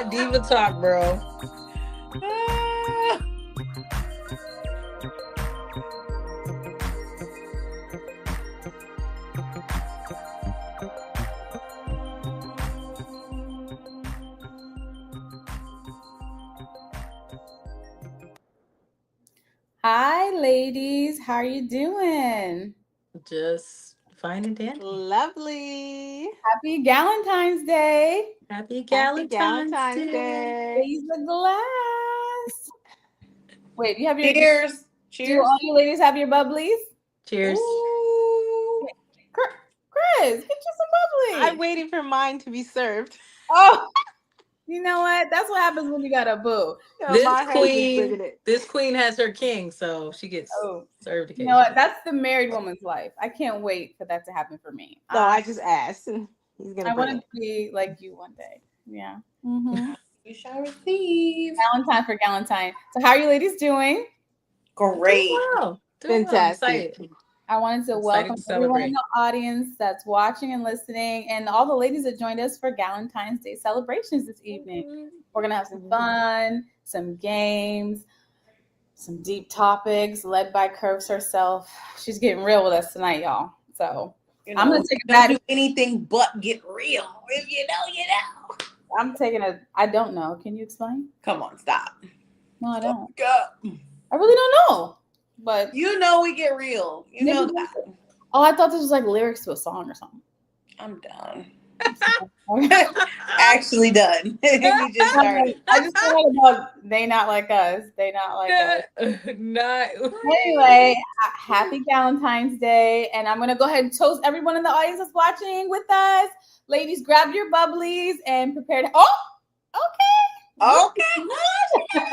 not diva talk, bro. Hi, ladies. How are you doing? Just fine and dandy. Lovely. Happy Galentine's Day. Happy Happy Galentine's Galentine's Day. Day. Raise the glass. Wait, you have your Cheers. Do Cheers. all you ladies have your bubblies? Cheers. Ooh. Chris, get you some bubbly. I'm waiting for mine to be served. Oh, you know what? That's what happens when you got a boo. This my husband's bringing queen, it. this queen has her king, so she gets Oh, served you occasionally. know what? That's the married woman's life. I can't wait for that to happen for me. No, I just asked. He's gonna I bring want it. to be like you one day. Yeah. Mm-hmm. You shall receive. Galentine for Galentine. So, how are you ladies doing? Great. Doing well. I'm Fantastic. excited. I wanted to Excited welcome to everyone celebrate. in the audience that's watching and listening, and all the ladies that joined us for Galentine's Day celebrations this evening. We're gonna have some fun, some games, some deep topics led by Curves herself. She's getting real with us tonight, y'all. So You I'm know, gonna take it don't back. do anything but get real. If you know, you know. I'm taking a. I don't know. Can you explain? Come on, stop. No, I don't. Go. I really don't know. But You know we get real. You know Niggas- that. oh, I thought this was like lyrics to a song or something. I'm done. Actually done. We just started. I just thought about they not like us. They not like us. Not. Anyway, happy Valentine's Day. And I'm going to go ahead and toast everyone in the audience that's watching with us. Ladies, grab your bubblies and prepare to. Oh, okay. Okay.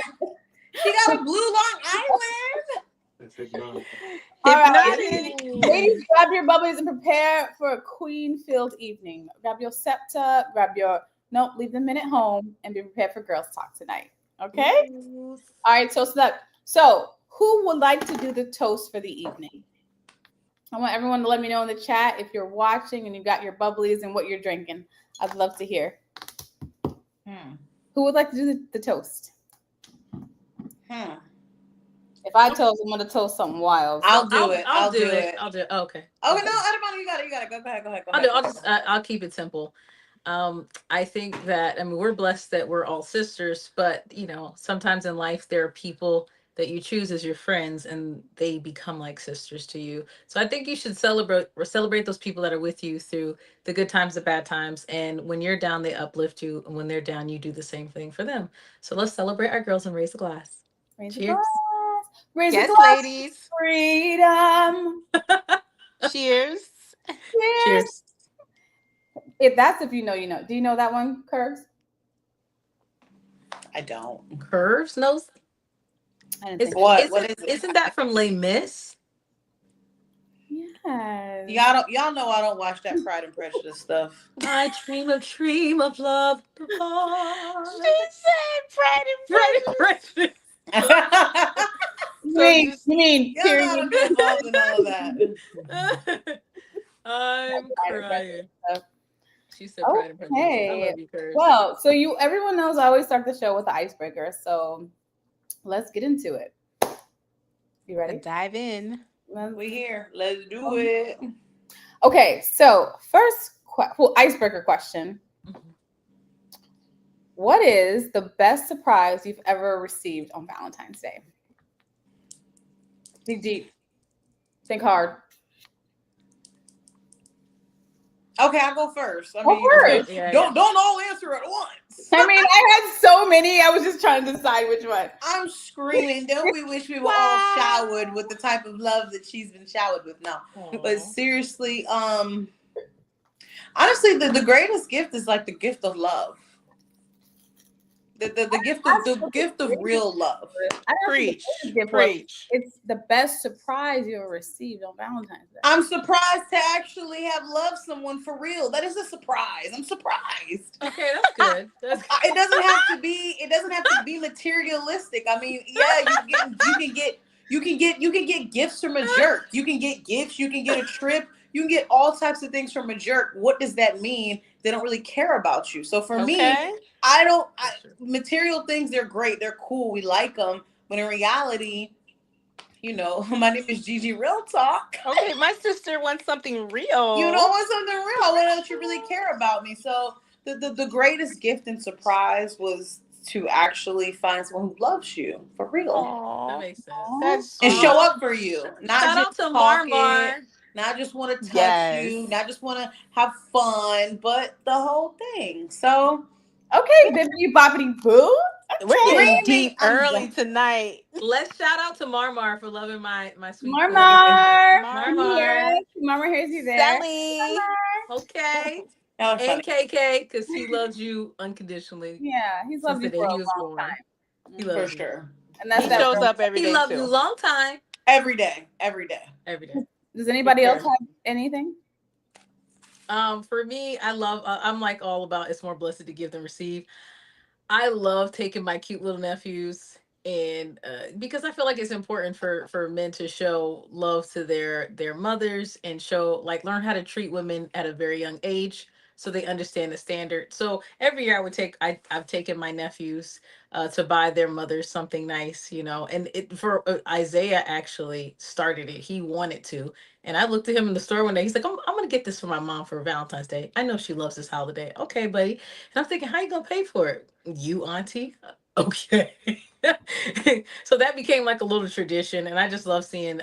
She got a blue Long Island. All right. Hypnotic. Ladies, grab your bubblies and prepare for a queen-filled evening. Grab your SEPTA, nope, leave them in at home and be prepared for girls talk tonight. Okay? All right, toast it up. So, who would like to do the toast for the evening? I want everyone to let me know in the chat if you're watching and you got your bubblies and what you're drinking. I'd love to hear. Who would like to do the toast? If I toast, I'm going to toast something wild. I'll do it. I'll do it. Oh, okay. Oh, Okay. no, Edamon, you got it. Go ahead. I'll keep it simple. I think that, we're blessed that we're all sisters, but sometimes in life there are people that you choose as your friends and they become like sisters to you. So I think you should celebrate those people that are with you through the good times, the bad times. And when you're down, they uplift you. And when they're down, you do the same thing for them. So let's celebrate our girls and raise a glass. Raise a Cheers. glass. Raise Yes, a glass. ladies. Freedom. Cheers. Cheers. If you know, you know. Do you know that one, Curves? I don't. Curves knows. I didn't think What is it? Isn't that from Les Mis? Yes. Y'all know I don't watch that Pride and Prejudice stuff. I dream of love. She said Pride and Prejudice. You mean Y'all know I don't get involved in all of that. I'm crying. She said Pride and Prejudice. Okay. I love you, Curves. Well, so everyone knows I always start the show with the icebreaker. So let's get into it. You ready? Dive in. We here. Let's do it. Okay. So first, icebreaker question. What is the best surprise you've ever received on Valentine's Day? Think deep. Think hard. Okay, I'll go first. First. Don't all answer at once. I had so many. I was just trying to decide which one. I'm screaming. Don't we wish we were all showered with the type of love that she's been showered with? No, but seriously, honestly, the greatest gift is like the gift of love. The gift of real love. Preach. It's the best surprise you ever received on Valentine's Day. I'm surprised to actually have loved someone for real. That is a surprise. I'm surprised. Okay, that's good. It doesn't have to be materialistic. I mean, yeah, you can get gifts from a jerk. You can get gifts. You can get a trip. You can get all types of things from a jerk. What does that mean? they don't really care about you. So for me, I don't. Material things, they're great, they're cool, we like them, but in reality, you know, my name is Gigi Real Talk. Okay, my sister wants something real. You don't want something real. I want that you really care about me. So the greatest gift and surprise was to actually find someone who loves you for real. Aww. That makes sense. That's and show up for you. Not shout just out to talking, Marmar. not just want to touch you, not just want to have fun, but the whole thing. So, okay, bibbidi boppity boo. We're getting deep early tonight. Let's shout out to Marmar for loving my sweet Marmar. Marmar. Marmar hears you there. Sally. Okay. And KK, because he loves you unconditionally. Yeah, he's loved you for a long time. He loves for sure. And that's he shows up every day. He loves you long time. Every day. Every day. Every day. Does anybody else have anything? For me, I love, I'm like all about it's more blessed to give than receive. I love taking my cute little nephews and because I feel like it's important for men to show love to their mothers and show like learn how to treat women at a very young age so they understand the standard. So every year I would take I've taken my nephews to buy their mothers something nice, you know, and it for Isaiah actually started it. He wanted to. And I looked at him in the store one day. He's like, I'm going to get this for my mom for Valentine's Day. I know she loves this holiday. Okay, buddy. And I'm thinking, how you going to pay for it? You, auntie? Okay. So that became like a little tradition. And I just love seeing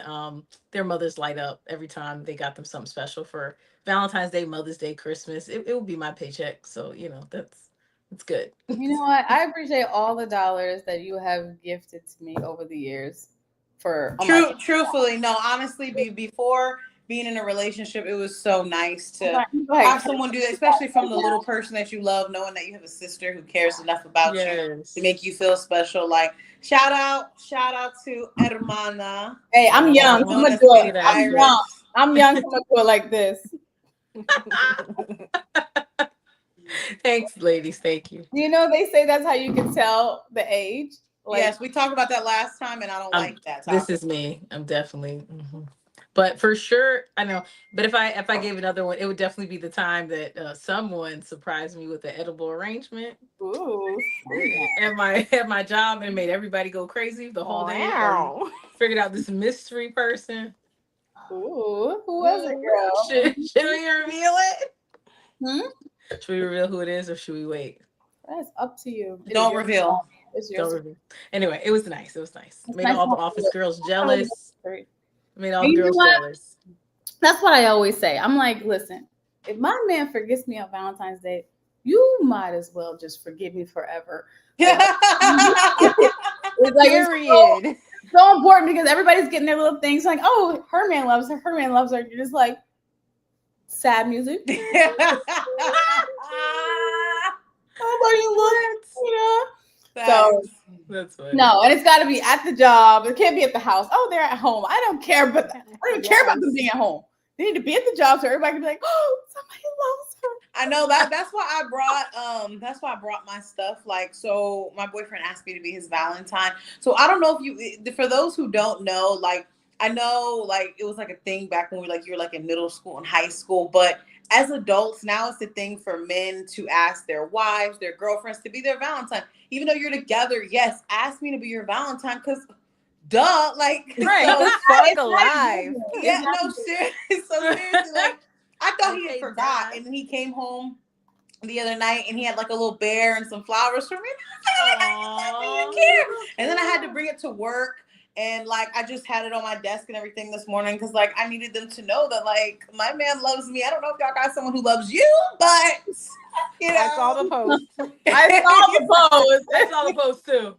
their mothers light up every time they got them something special for Valentine's Day, Mother's Day, Christmas. It would be my paycheck. So, you know, it's good. You know what? I appreciate all the dollars that you have gifted to me over the years. Truthfully, no, honestly, before being in a relationship, it was so nice to have someone do that, especially from the little person that you love, knowing that you have a sister who cares enough about you to make you feel special. Like shout out to Hermana. Hey, I'm young. I'm gonna do it. I'm young. I'm gonna do it like this. Thanks, ladies. Thank you. You know, they say that's how you can tell the age. Like, yes, we talked about that last time, and I don't like that topic. This is me. I'm definitely. But for sure, I know. But if I gave another one, it would definitely be the time that someone surprised me with an edible arrangement. Ooh. At my job and made everybody go crazy the whole day. Figured out this mystery person. Ooh, who was it, girl? Should we reveal it? Should we reveal who it is, or should we wait? That's up to you. Don't reveal. Don't reveal. Anyway, it was nice. It was nice. Made all the office girls jealous. Made all the girls jealous. That's what I always say. I'm like, listen, if my man forgets me on Valentine's Day, you might as well just forgive me forever. It's like period. It's so important because everybody's getting their little things like, oh, her man loves her. Her man loves her. You're just like sad music. Nobody looks, you know. So that's funny. No, and it's got to be at the job. It can't be at the house. Oh, they're at home. I don't care, but I don't care about them being at home. They need to be at the job so everybody can be like, oh, somebody loves her. I know that's why I brought my stuff. Like, so my boyfriend asked me to be his Valentine. So I don't know if you, for those who don't know, like, I know like it was like a thing back when you were like in middle school and high school, but as adults now it's a thing for men to ask their wives, their girlfriends to be their Valentine. Even though you're together, yes, ask me to be your Valentine because duh, like right, so fuck alive. Yeah, no, seriously. So seriously, like I thought he had forgot, and then he came home the other night and he had like a little bear and some flowers for me. I care. And then I had to bring it to work. And like I just had it on my desk and everything this morning because like I needed them to know that like my man loves me. I don't know if y'all got someone who loves you, but you know. I saw the post. I saw the post too.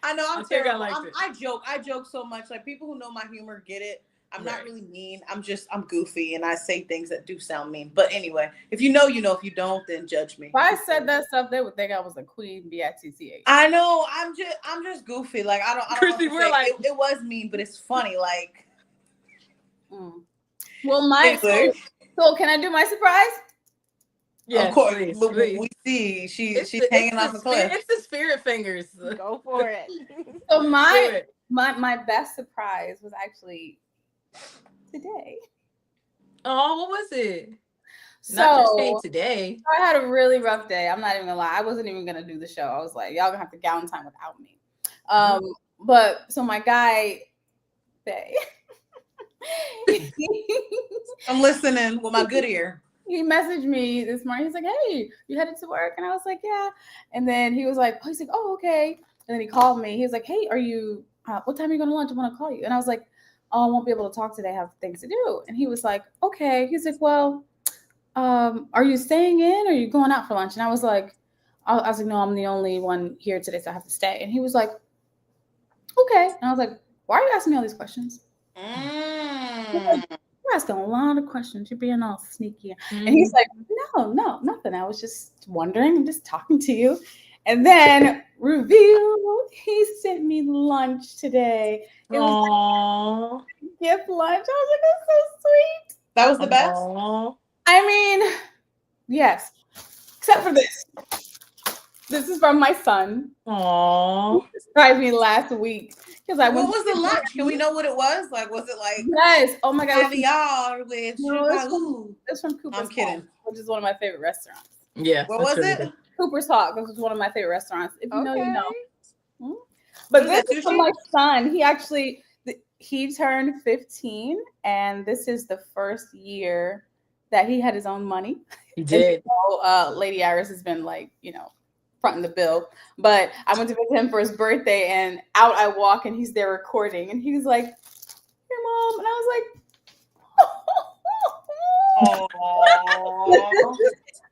I know I'm terrible. I joke so much. Like people who know my humor get it. I'm not really mean. I'm goofy and I say things that do sound mean. But anyway, if you know, you know. If you don't, then judge me. If I said that stuff, they would think I was a queen BITCH. I know. I'm just goofy. Like I don't Chrissy, we're like it was mean, but it's funny. Like well, so can I do my surprise? Yeah, of course. Please. We see she's hanging off the cliff. It's the spirit fingers. Go for it. So my best surprise was actually today. Oh, what was it? Not just So today. I had a really rough day. I'm not even gonna lie. I wasn't even gonna do the show. I was like, y'all gonna have to Galentine without me. But so my guy, Bay, I'm listening with my good ear. he messaged me this morning. He's like, "Hey, you headed to work?" And I was like, "Yeah." And then he was like, he's like, "Oh, okay." And then he called me. He was like, "Hey, are you? What time are you going to lunch? I want to call you." And I was like, "Oh, I won't be able to talk today. I have things to do." And he was like, "Okay." He's like, "Well, are you staying in or are you going out for lunch?" And I was like, "No, I'm the only one here today, so I have to stay." And he was like, "Okay." And I was like, "Why are you asking me all these questions?" You're asking a lot of questions. You're being all sneaky. And he's like, "No, no, nothing. I was just wondering. I'm just talking to you." And then reveal, he sent me lunch today. It was like gift lunch. I was like, "That's so sweet." That was the best. I mean, yes, except for this. This is from my son. Aww. He surprised me last week because I went. What was the lunch? Can we know what it was? Like, was it like Yes. Oh my god. caviar with No, shrimp? it's from Cooper's I'm kidding. Hawk, which is one of my favorite restaurants. Yeah. What was it? Good. Cooper's Hawk. This is one of my favorite restaurants. If you know, you know. Okay. But What this is is from my son. He turned 15, and this is the first year that he had his own money. He did. Lady Iris has been fronting the bill. But I went to visit him for his birthday, and out I walk, and he's there recording, and he's like, "Here, Mom," and I was like,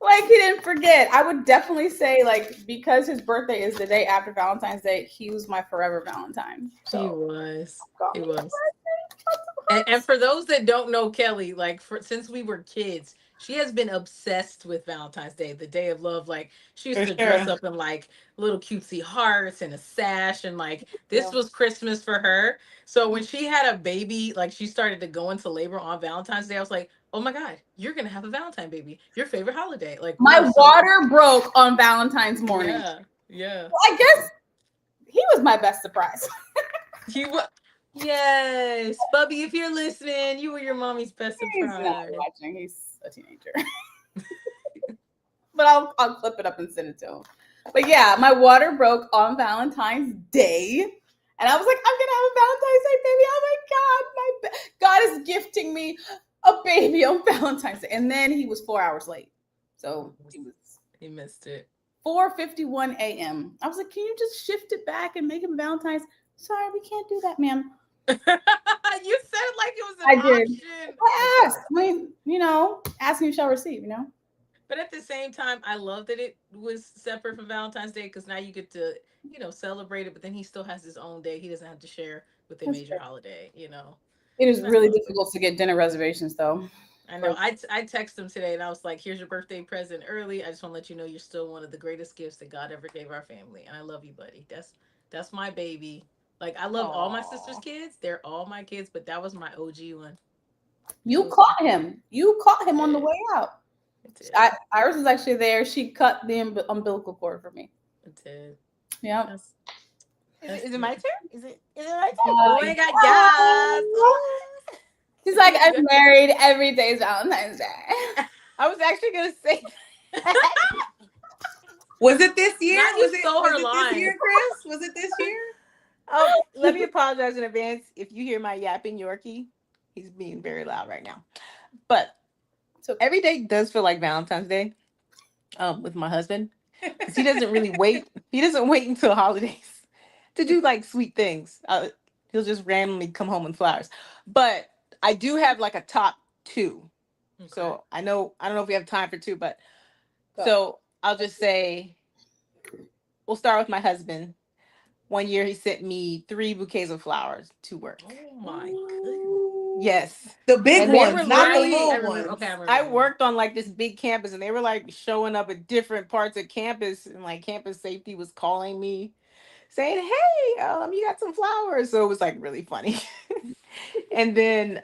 like he didn't forget. I would definitely say, like, because his birthday is the day after Valentine's Day, he was my forever Valentine. So He was. And for those that don't know Kelly, like since we were kids, she has been obsessed with Valentine's Day, the day of love. Like she used to dress up in like little cutesy hearts and a sash, and like this was Christmas for her. So when she had a baby, like she started to go into labor on Valentine's Day, I was like, oh my God, you're gonna have a Valentine baby. Your favorite holiday. Like my water broke on Valentine's morning. Yeah. Well, I guess he was my best surprise. He was. Yes, Bubby, if you're listening, you were your mommy's best surprise. He's not watching. He's a teenager. But I'll clip it up and send it to him. But yeah, my water broke on Valentine's Day. And I was like, I'm gonna have a Valentine's Day baby. Oh my God, God is gifting me a baby on Valentine's Day. And then he was 4 hours late. So he missed it. 4:51 a.m. I was like, can you just shift it back and make him Valentine's? Sorry, we can't do that, ma'am. You said it like it was an option. I asked. I mean, asking you shall receive, But at the same time, I love that it was separate from Valentine's Day because now you get to, celebrate it. But then he still has his own day. He doesn't have to share with a major holiday. It is really difficult to get dinner reservations, though. I know. I texted him today and I was like, "Here's your birthday present early. I just want to let you know you're still one of the greatest gifts that God ever gave our family, and I love you, buddy. That's my baby." Like I love all my sister's kids. They're all my kids, but that was my OG one. You caught him. On the way out. Iris was actually there. She cut the umbilical cord for me. It did. Yeah. Is it my turn? Is it my turn? Oh my God, yes. She's like, I'm married. Every day is Valentine's Day. I was actually gonna say. Was it this year? Was it this year, Chris? Was it this year? Oh, let me apologize in advance if you hear my yapping Yorkie. He's being very loud right now. But every day does feel like Valentine's Day with my husband. Because he doesn't really wait. He doesn't wait until holidays to do like sweet things. He'll just randomly come home with flowers. But I do have like a top two. Okay. So I don't know if we have time for two, but so I'll just say we'll start with my husband. One year he sent me 3 bouquets of flowers to work. Oh my goodness. Yes. The big ones, not the little ones. Okay, I worked on like this big campus and they were like showing up at different parts of campus and like campus safety was calling me saying, "Hey, you got some flowers." So it was like really funny. And then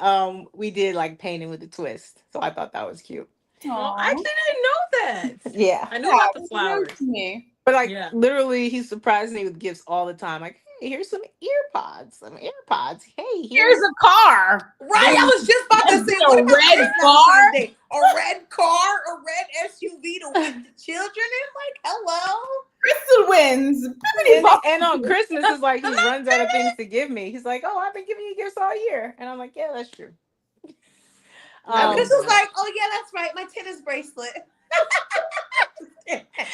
we did like painting with a twist. So I thought that was cute. Well, I actually didn't know that. Yeah. I knew about the flowers. But like literally he surprised me with gifts all the time. Like, hey, here's some AirPods. Hey, Here's a car. Right, I was just about to say, A what about red this car? Valentine's Day? A red car, a red SUV to whip the children in? Like, hello? Crystal wins. And on Christmas, it's like he runs out of things to give me. He's like, "Oh, I've been giving you gifts all year," and I'm like, "Yeah, that's true." Crystal's like, oh yeah, that's right, my tennis bracelet.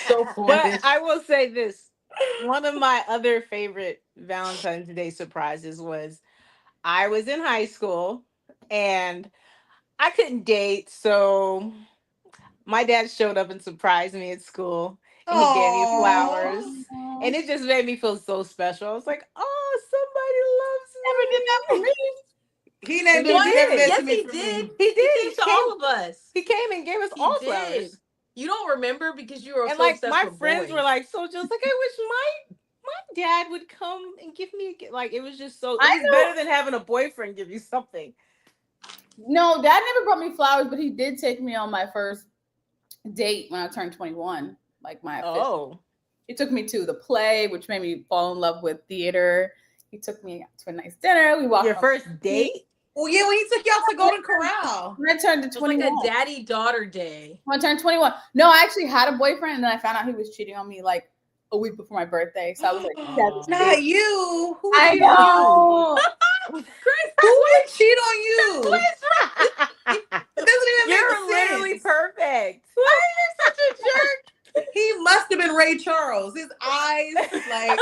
So But I will say this: one of my other favorite Valentine's Day surprises was I was in high school and I couldn't date, so my dad showed up and surprised me at school, and he gave me flowers, and it just made me feel so special. I was like, "Oh, Never did that for somebody loves me." He never He did. Yes, mentioned me he for did. me. He did. He came to all of us. He came and gave us He all did. flowers. You don't remember because you were And so like obsessed my with friends boys. were like, so just like, I wish my dad would come and give me a gift. Like it was just so. It was better than having a boyfriend give you something. No, Dad never brought me flowers, but he did take me on my first date when I turned 21. Like my official. He took me to the play, which made me fall in love with theater. He took me out to a nice dinner. We walked. Your first date? Well, yeah, when he took you out to Golden Corral. When I turned to 21. It was like a daddy-daughter day. When I turned 21. No, I actually had a boyfriend, and then I found out he was cheating on me like a week before my birthday. So I was like, That's not you. Who I cheated on know. you? Who would cheat on you? It doesn't even You're make literally sense. perfect. Why are you such a jerk? He must have been Ray Charles. His eyes, like.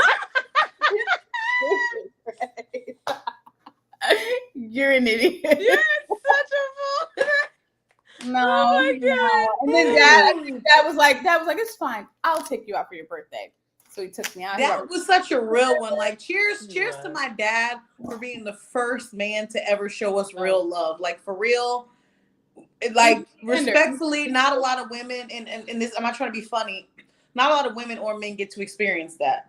You're an idiot. You're such a fool. No, Oh my God. no. And then dad was like, it's fine. I'll take you out for your birthday. So he took me out. That was such a real one. Like, cheers to my dad for being the first man to ever show us real love. Like, for real. Like, respectfully, not a lot of women, and this, I'm not trying to be funny, not a lot of women or men get to experience that.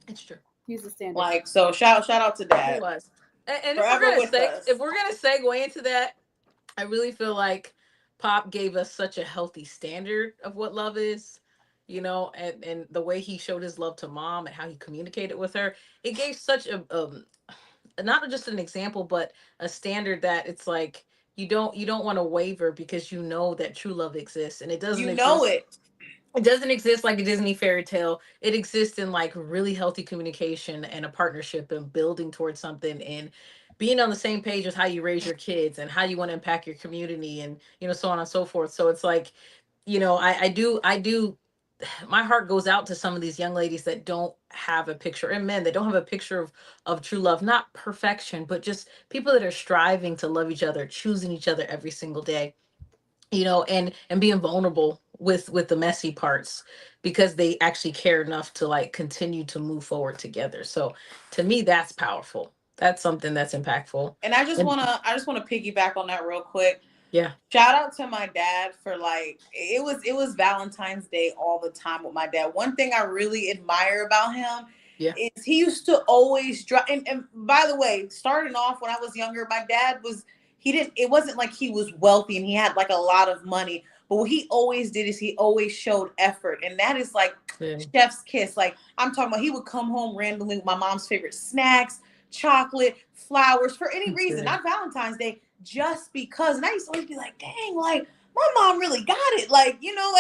It's true. He's the standard. Like, so shout out to Dad. He was. And if we're gonna segue into that, I really feel like Pop gave us such a healthy standard of what love is, you know, and the way he showed his love to Mom and how he communicated with her. It gave such a not just an example, but a standard that it's like you don't want to waver because you know that true love exists, and it doesn't. You know exist. It doesn't exist like a Disney fairy tale. It exists in like really healthy communication and a partnership and building towards something and being on the same page with how you raise your kids and how you want to impact your community and, you know, so on and so forth. So it's like, you know, I do, my heart goes out to some of these young ladies that don't have a picture, and men that don't have a picture of true love, not perfection, but just people that are striving to love each other, choosing each other every single day, you know, and being vulnerable with the messy parts because they actually care enough to like continue to move forward together. So to me, that's powerful. That's something that's impactful. And I just want to piggyback on that real quick. Yeah. Shout out to my dad for like, it was Valentine's Day all the time with my dad. One thing I really admire about him is he used to always drive. And by the way, starting off when I was younger, my dad it wasn't like he was wealthy and he had like a lot of money, but what he always did is he always showed effort. And that is like chef's kiss. Like I'm talking about, he would come home randomly with my mom's favorite snacks, chocolate, flowers for any reason, not Valentine's Day, just because. And I used to always be like, dang, like my mom really got it. Like, you know,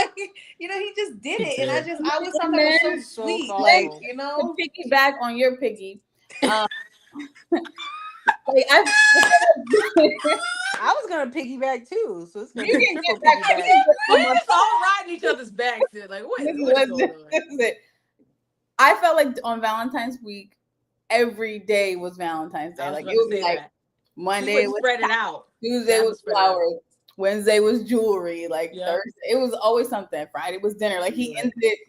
he just did it. And I always thought that was so sweet. Like, you know, to piggyback on your piggy. Like, I was gonna piggyback too, so it's gonna be triple piggyback. We're just all riding each other's backs. Like, what is going on? I felt like on Valentine's week, every day was Valentine's Day. Like it would be like Monday was spread it out. Tuesday was flowers. Wednesday was jewelry. Like Thursday, it was always something. Friday was dinner. Like he ended it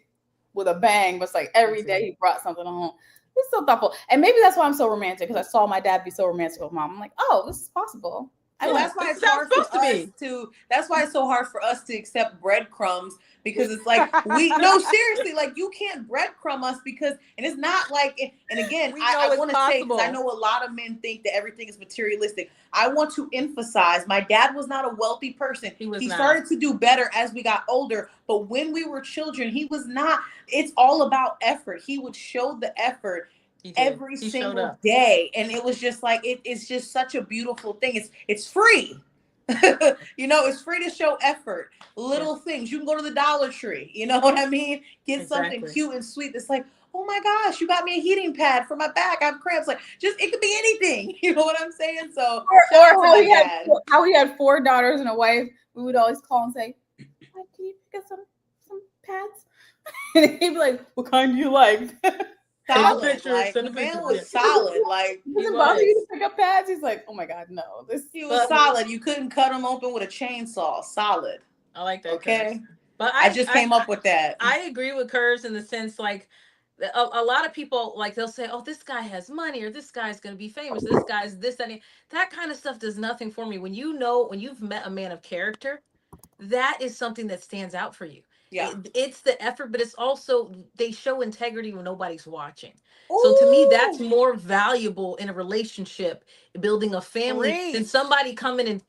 with a bang, but it's like every day he brought something home. It's so thoughtful. And maybe that's why I'm so romantic, because I saw my dad be so romantic with Mom. I'm like, oh, this is possible. That's why it's hard for us to. That's why it's so hard for us to accept breadcrumbs, because it's like seriously, like you can't breadcrumb us because, and it's not like. And again, I want to say, because I know a lot of men think that everything is materialistic. I want to emphasize, my dad was not a wealthy person. He started to do better as we got older, but when we were children, he was not. It's all about effort. He would show the effort He did. every He showed single up. day, and it was just like it's just such a beautiful thing. It's free. You know, it's free to show effort. Yeah, Little things. You can go to the Dollar Tree. You know what I mean? Get something exactly. cute and sweet that's like, oh my gosh, you got me a heating pad for my back. I have cramps. Like, just it could be anything. You know what I'm saying? So shout out to my dad. How he had 4 daughters and a wife. We would always call and say, "Can you pick up some pads?" And he'd be like, "What kind do you like?" Send a Solid. picture. Like Send the a man picture. was Yeah. solid. Like He Doesn't bother you was. to pick up pads? He's like, "Oh my god, no." This he was But solid. You couldn't cut him open with a chainsaw. Solid. I like that curves. Okay. But I just came up with that. I agree with curves in the sense like a lot of people like they'll say, "Oh, this guy has money," or "This guy's going to be famous," "This guy's this that." That kind of stuff does nothing for me. When you've met a man of character, that is something that stands out for you. Yeah. It's the effort, but it's also they show integrity when nobody's watching. So to me, that's Ooh. more valuable in a relationship, building a family, than Preach. somebody coming and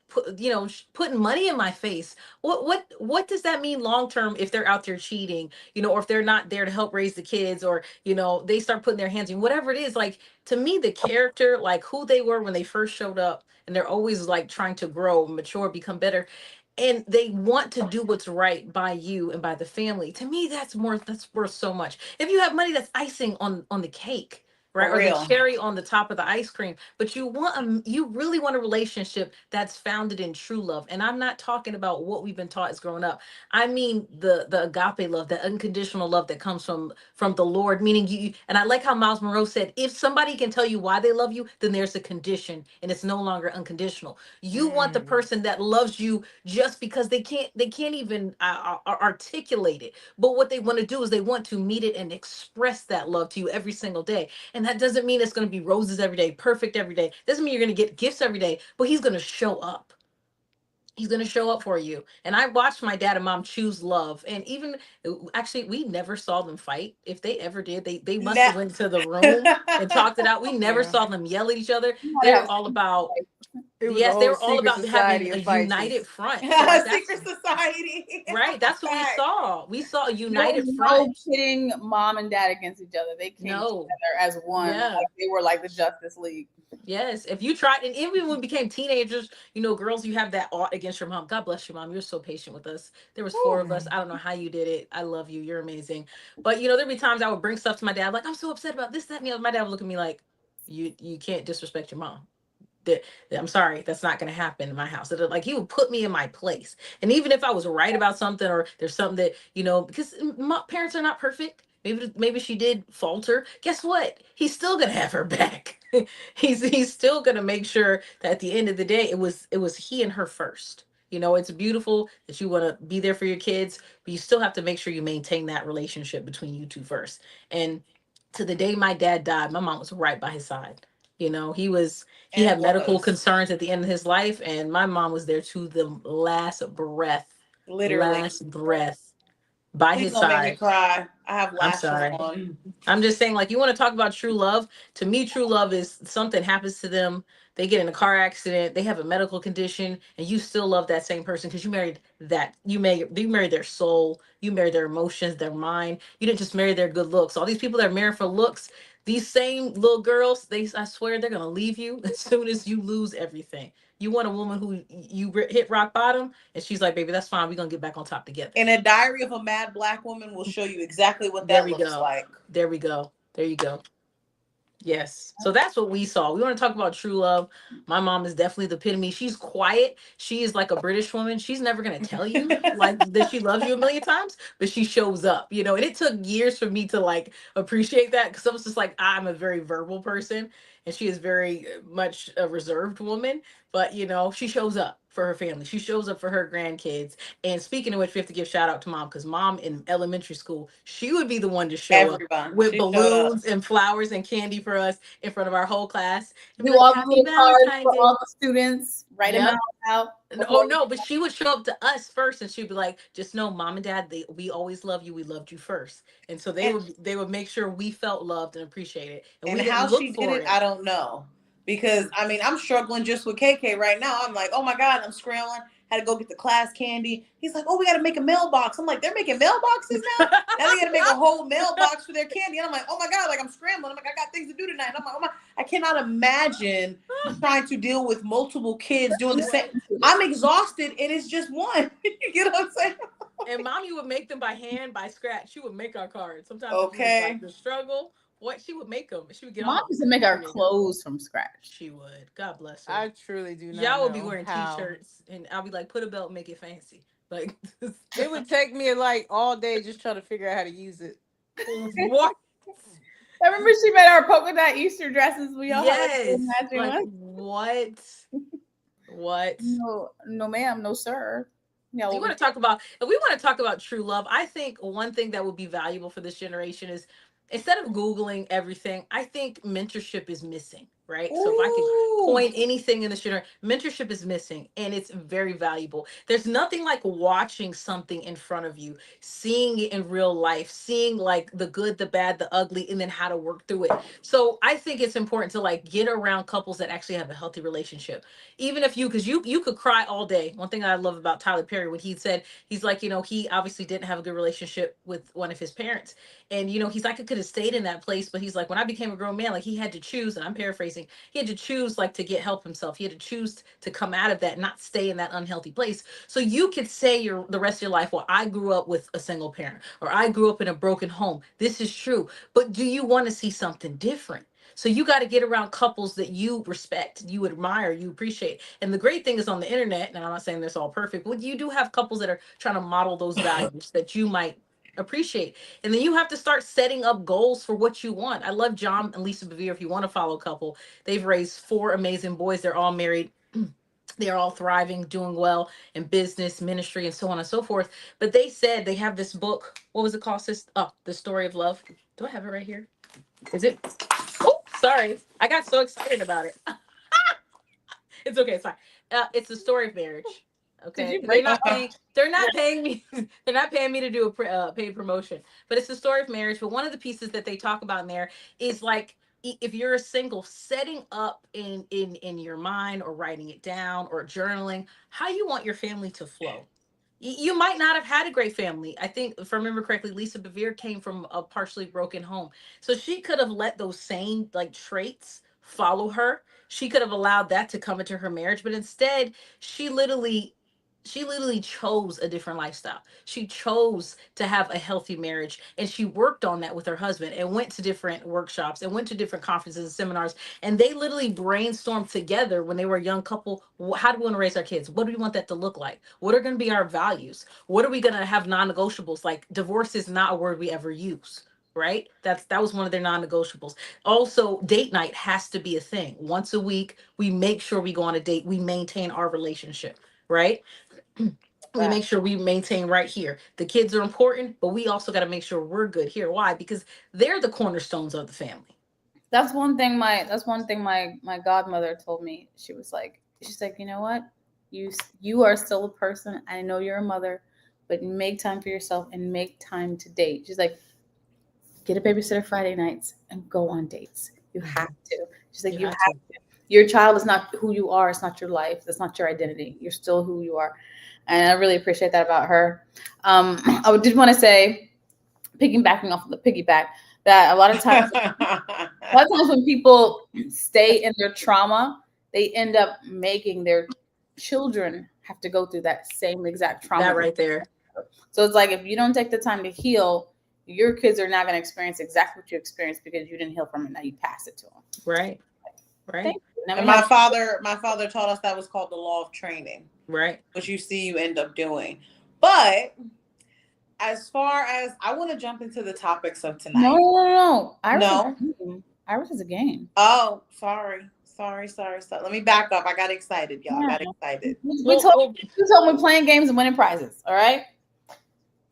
putting money in my face. What does that mean long term if they're out there cheating, or if they're not there to help raise the kids, or they start putting their hands in whatever it is. Like to me, the character, like who they were when they first showed up, and they're always like trying to grow, mature, become better, and they want to do what's right by you and by the family. To me, that's worth so much. If you have money, that's icing on the cake, right, For or the real. cherry on the top of the ice cream. But you really want a relationship that's founded in true love. And I'm not talking about what we've been taught as growing up. I mean the agape love, the unconditional love that comes from the Lord, meaning you. And I like how Miles Monroe said, if somebody can tell you why they love you, then there's a condition and it's no longer unconditional. You want the person that loves you just because they can't even articulate it, but what they want to do is they want to meet it and express that love to you every single day. And that doesn't mean it's going to be roses every day, perfect every day. Doesn't mean you're going to get gifts every day, but he's going to show up. He's going to show up for you. And I watched my dad and mom choose love. And even actually, we never saw them fight. If they ever did, they must have went to the room and talked it out. We never Yeah. saw them yell at each other. you gotta They're have all about, It was a yes, they whole were all secret about having society a of united Pisces. front. So like that's Secret society. right. That's what we Fact. saw. We saw a there was united front. no pitting mom and dad against each other. They came No. together as one. Yeah. Like they were like the Justice League. Yes. If you tried, and even when we became teenagers, girls, you have that ought against your mom. God bless your mom. You're so patient with us. There was four of us. I don't know how you did it. I love you. You're amazing. But there'd be times I would bring stuff to my dad, like, I'm so upset about this, that, and the other. My dad would look at me like, you can't disrespect your mom. That I'm sorry, that's not going to happen in my house. Like he would put me in my place, and even if I was right about something, or there's something that because my parents are not perfect. Maybe she did falter. Guess what? He's still gonna have her back. He's still gonna make sure that at the end of the day, it was he and her first. It's beautiful that you want to be there for your kids, but you still have to make sure you maintain that relationship between you two first. And to the day my dad died, my mom was right by his side. He And had medical was concerns at the end of his life, and my mom was there to the literally. last breath by Please his don't make me side. cry. I have I'm lashes sorry. on. I'm just saying, like, you want to talk about true love. To me, true love is something happens to them. They get in a car accident, they have a medical condition, and you still love that same person because you married their soul, you married their emotions, their mind. You didn't just marry their good looks. All these people that are married for looks, these same little girls, I swear they're gonna leave you as soon as you lose everything. You want a woman who you hit rock bottom, and she's like, baby, that's fine. We're gonna get back on top together. And a diary of a mad black woman will show you exactly what There that we looks go. like. There we go. There you go. Yes. So that's what we saw. We want to talk about true love. My mom is definitely the epitome. She's quiet. She is like a British woman. She's never going to tell you like that she loves you a million times, but she shows up, and it took years for me to like appreciate that because I was just like, I'm a very verbal person and she is very much a reserved woman, but she shows up for her family. She shows up for her grandkids. And speaking of which, we have to give shout out to mom because mom in elementary school, she would be the one to show up Everyone. with She showed up. balloons and flowers and candy for us in front of our whole class and be Do like, all the Happy little cards Valentine's for Day. all the students. Write them Yep. out. Oh Before no, but she would show up to us first and she'd be like, just know mom and dad, we always love you. We loved you first. And so they And would make sure we felt loved and appreciated. And and we didn't how look she did for it, it. I don't know. Because I mean, I'm struggling just with KK right now. I'm like, oh my God, I'm scrambling, had to go get the class candy. He's like, oh, we got to make a mailbox. I'm like, they're making mailboxes now? Now they got to make a whole mailbox for their candy. And I'm like, oh my God, like I'm scrambling. I'm like, I got things to do tonight. And I'm like, oh my, I cannot imagine trying to deal with multiple kids doing the same. I'm exhausted and it's just one. You know what I'm saying? And mommy would make them by hand, by scratch. She would make our cards. Sometimes it was Okay. like the struggle. What she would make them. She would get Mom all. used to make our clothes from scratch. She would. God bless her. I truly do not Y'all know would be wearing how. t-shirts, and I'll be like, put a belt, make it fancy. Like It would take me like all day just trying to figure out how to use it. what? I remember she made our polka dot Easter dresses. We all Yes. had to Like matching what? What? No, no, ma'am, no, sir. No, You want to talk about, if we want to talk about true love, I think one thing that would be valuable for this generation is, instead of Googling everything, I think mentorship is missing, right? So if I could Ooh. point anything in this generation, mentorship is missing, and it's very valuable. There's nothing like watching something in front of you, seeing it in real life, seeing like the good, the bad, the ugly, and then how to work through it. So I think it's important to like get around couples that actually have a healthy relationship. Even if you, because you could cry all day. One thing I love about Tyler Perry, when he said, he's like, he obviously didn't have a good relationship with one of his parents. And he's like, I could have stayed in that place, but he's like, when I became a grown man, like he had to choose, and I'm paraphrasing, he had to choose like to get help himself. He had to choose to come out of that, not stay in that unhealthy place. So you could say the rest of your life, well, I grew up with a single parent, or I grew up in a broken home. This is true. But do you want to see something different? So you got to get around couples that you respect, you admire, you appreciate. And the great thing is, on the internet, and I'm not saying this all perfect, but you do have couples that are trying to model those values that you might appreciate. And then you have to start setting up goals for what you want. I love John and Lisa Bevere. If you want to follow a couple, they've raised 4 amazing boys. They're all married. They're all thriving, doing well in business, ministry, and so on and so forth. But they said they have this book. What was it called? The Story of Love. Do I have it right here? Is it? Oh, sorry. I got so excited about it. It's okay. It's fine. It's the story of marriage. Okay, they're not paying. They're not paying me. They're not paying me to do a paid promotion. But it's the story of marriage. But one of the pieces that they talk about in there is like, if you're a single, setting up in your mind, or writing it down, or journaling how you want your family to flow. You might not have had a great family. I think, if I remember correctly, Lisa Bevere came from a partially broken home. So she could have let those same like traits follow her. She could have allowed that to come into her marriage, but instead she literally she literally chose a different lifestyle. She chose to have a healthy marriage, and she worked on that with her husband, and went to different workshops, and went to different conferences and seminars, and they literally brainstormed together when they were a young couple. How do we want to raise our kids? What do we want that to look like? What are going to be our values? What are we going to have non-negotiables? Like, divorce is not a word we ever use, right? That was one of their non-negotiables. Also, date night has to be a thing. Once a week, we make sure we go on a date. We maintain our relationship, right? We make sure we maintain right here. The kids are important, but we also got to make sure we're good here. Why? Because they're the cornerstones of the family. That's one thing my godmother told me. She's like, you know what? You are still a person. I know you're a mother, but make time for yourself and make time to date. She's like, get a babysitter Friday nights and go on dates. You have to. She's like, you have to. Your child is not who you are. It's not your life. That's not your identity. You're still who you are. And I really appreciate that about her. I did want to say, piggybacking off of the piggyback, that a lot of times when people stay in their trauma, they end up making their children have to go through that same exact trauma. That right there. So it's like, if you don't take the time to heal, your kids are not going to experience exactly what you experienced because you didn't heal from it. Now you pass it to them. Right. Right. And my father taught us that was called the law of training. Right. Which you see you end up doing. But as far as, I want to jump into the topics of tonight. No. Iris is a game. Oh, sorry. Let me back up. I got excited, y'all. I got excited. You told me playing games and winning prizes. All right.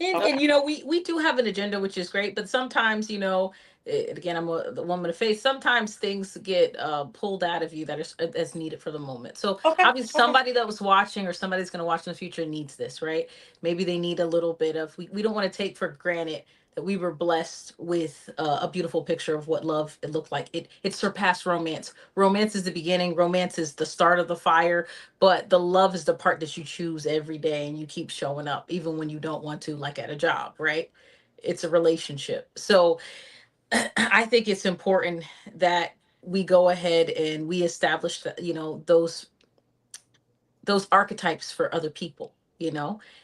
And we do have an agenda, which is great, but sometimes, again, I'm the woman of faith. Sometimes things get pulled out of you that's needed for the moment. So obviously somebody that was watching, or somebody's going to watch in the future, needs this, right? Maybe they need a little bit of, we don't want to take for granted that we were blessed with a beautiful picture of what love it looked like. It surpassed romance. Romance is the beginning. Romance is the start of the fire, but the love is the part that you choose every day and you keep showing up even when you don't want to, like at a job, right? It's a relationship. So I think it's important that we go ahead and we establish that, those archetypes for other people,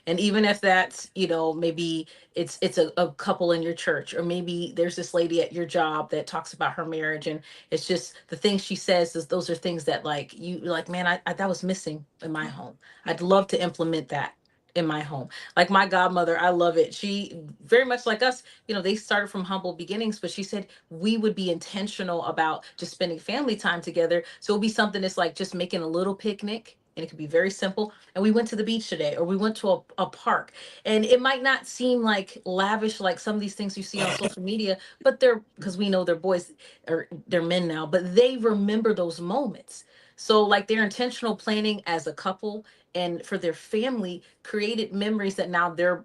and even if that's, maybe it's a couple in your church, or maybe there's this lady at your job that talks about her marriage, and it's just the things she says is those are things that like you're like, man, I that was missing in my home. I'd love to implement that in my home. Like my godmother, I love it. She very much like us, they started from humble beginnings, but she said we would be intentional about just spending family time together. So it'll be something that's like just making a little picnic, and it could be very simple. And we went to the beach today, or we went to a park. And it might not seem like lavish like some of these things you see on social media, but they're, because we know they're boys or they're men now, but they remember those moments. So like they're intentional planning as a couple, and for their family created memories that now their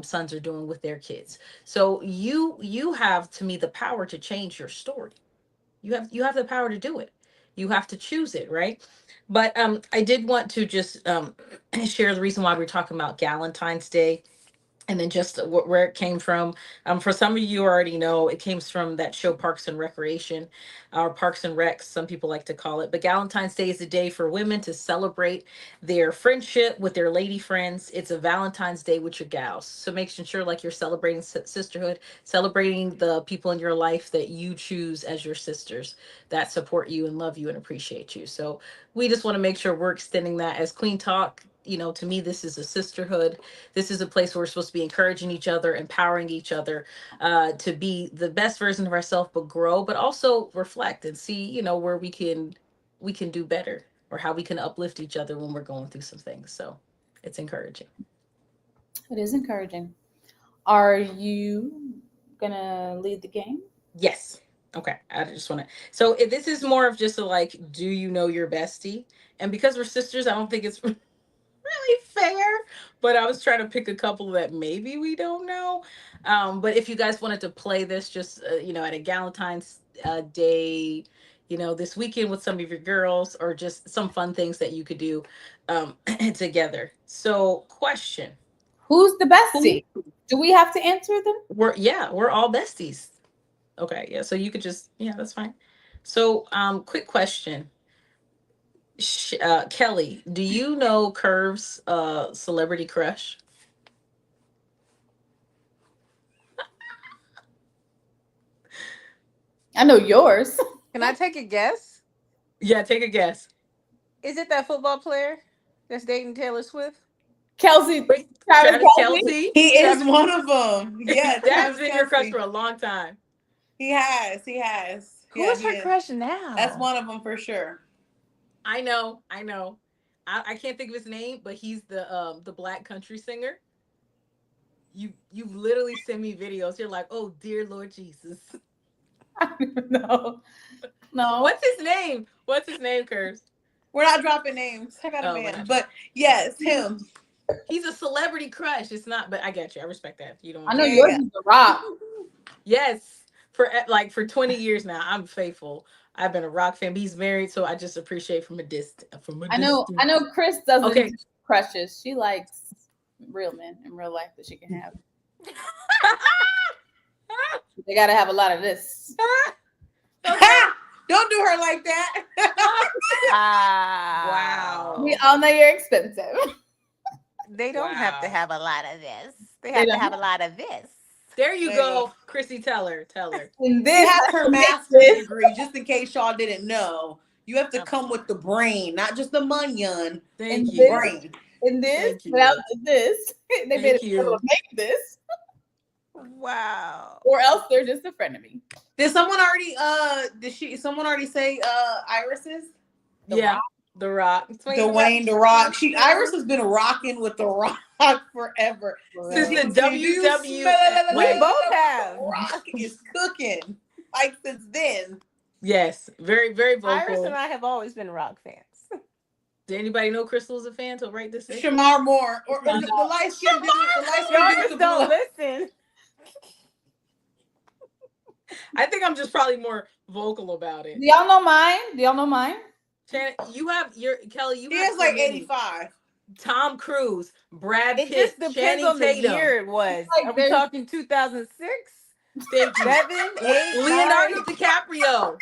sons are doing with their kids. So you have, to me, the power to change your story. You have the power to do it. You have to choose it, right? But I did want to just share the reason why we're talking about Galentine's Day, and then just where it came from. For some of you already know, it came from that show Parks and Recreation, or Parks and Recs, some people like to call it. But Valentine's Day is a day for women to celebrate their friendship with their lady friends. It's a Valentine's Day with your gals. So making sure like you're celebrating sisterhood, celebrating the people in your life that you choose as your sisters, that support you and love you and appreciate you. So we just want to make sure we're extending that as Queen Talk. To me, this is a sisterhood. This is a place where we're supposed to be encouraging each other, empowering each other, to be the best version of ourselves, but grow, but also reflect and see, where we can do better, or how we can uplift each other when we're going through some things. So it's encouraging. It is encouraging. Are you gonna lead the game? Yes. Okay. I just want to. So this is more of just a like, do you know your bestie? And because we're sisters, I don't think it's really fair, but I was trying to pick a couple that maybe we don't know. But if you guys wanted to play this just, at a Galentine's Day, this weekend with some of your girls, or just some fun things that you could do together. So, question. Who's the Who? bestie? Do we have to answer them? We're all besties. Okay, yeah, so you could just, yeah, that's fine. So, quick question. Kelly, do you know Curve's celebrity crush? I know yours. Can I take a guess? Yeah, take a guess. Is it that football player that's dating Taylor Swift? Kelsey, Wait, Travis Travis Kelsey. Kelsey? He is Travis, one of them. Yeah, that's Travis been your crush Kelsey. for a long time. He has. He has. Who Yeah, is he her is. crush now? That's one of them for sure. I know, I know. I can't think of his name, but he's the black country singer. You've literally sent me videos. You're like, oh dear Lord Jesus. I don't know. No. What's his name? What's his name, Curves? We're not dropping names. I got a Oh, we're man. not. But yes, him. He's a celebrity crush. It's not, but I get you. I respect that. You don't I want know to. yours Yeah. is The Rock. Yes, for 20 years now, I'm faithful. I've been a rock fan. But he's married, so I just appreciate from a distance. From a I know. distance. I know. Chris doesn't Okay. do crushes. She likes real men in real life that she can have. They got to have a lot of this. Okay. Don't do her like that. Wow. We all know you're expensive. They don't have to Wow. have a lot of this. They They have to don't have a lot of this. There you There you go, go. Chrissy. Tell her. And She this has her master's degree, just in case y'all didn't know. You have to come with the brain, not just the money. Thank and The this you. brain. and this Thank you. without the this. They made Thank it able you. to make this, Wow. or else they're just a friend of me. Did someone already someone already say Iris's? The Yeah, Rock. The Rock. Dwayne the Rock. Iris has been rocking with the Rock forever. Since Since the he was saying, "Do you smell WW. We Wait, both the have. Rock is cooking?" Like since then. yes, very, very Iris vocal. and I have always been rock fans. Did anybody know Crystal's a fan? To write this in. Shamar Moore. Or the light skin dude, the light skin Y'all dude with just the don't blue. listen. I think I'm just probably more vocal about it. Do y'all know mine? Do y'all know mine? Shannon, you have your Kelly. You He have has so like many. 85. Tom Cruise, Brad It Pitt, just depends Channing on the Tatum. year it was. Like, Are we there's- talking 2006? Thank you. 7, 8, Leonardo 9? DiCaprio.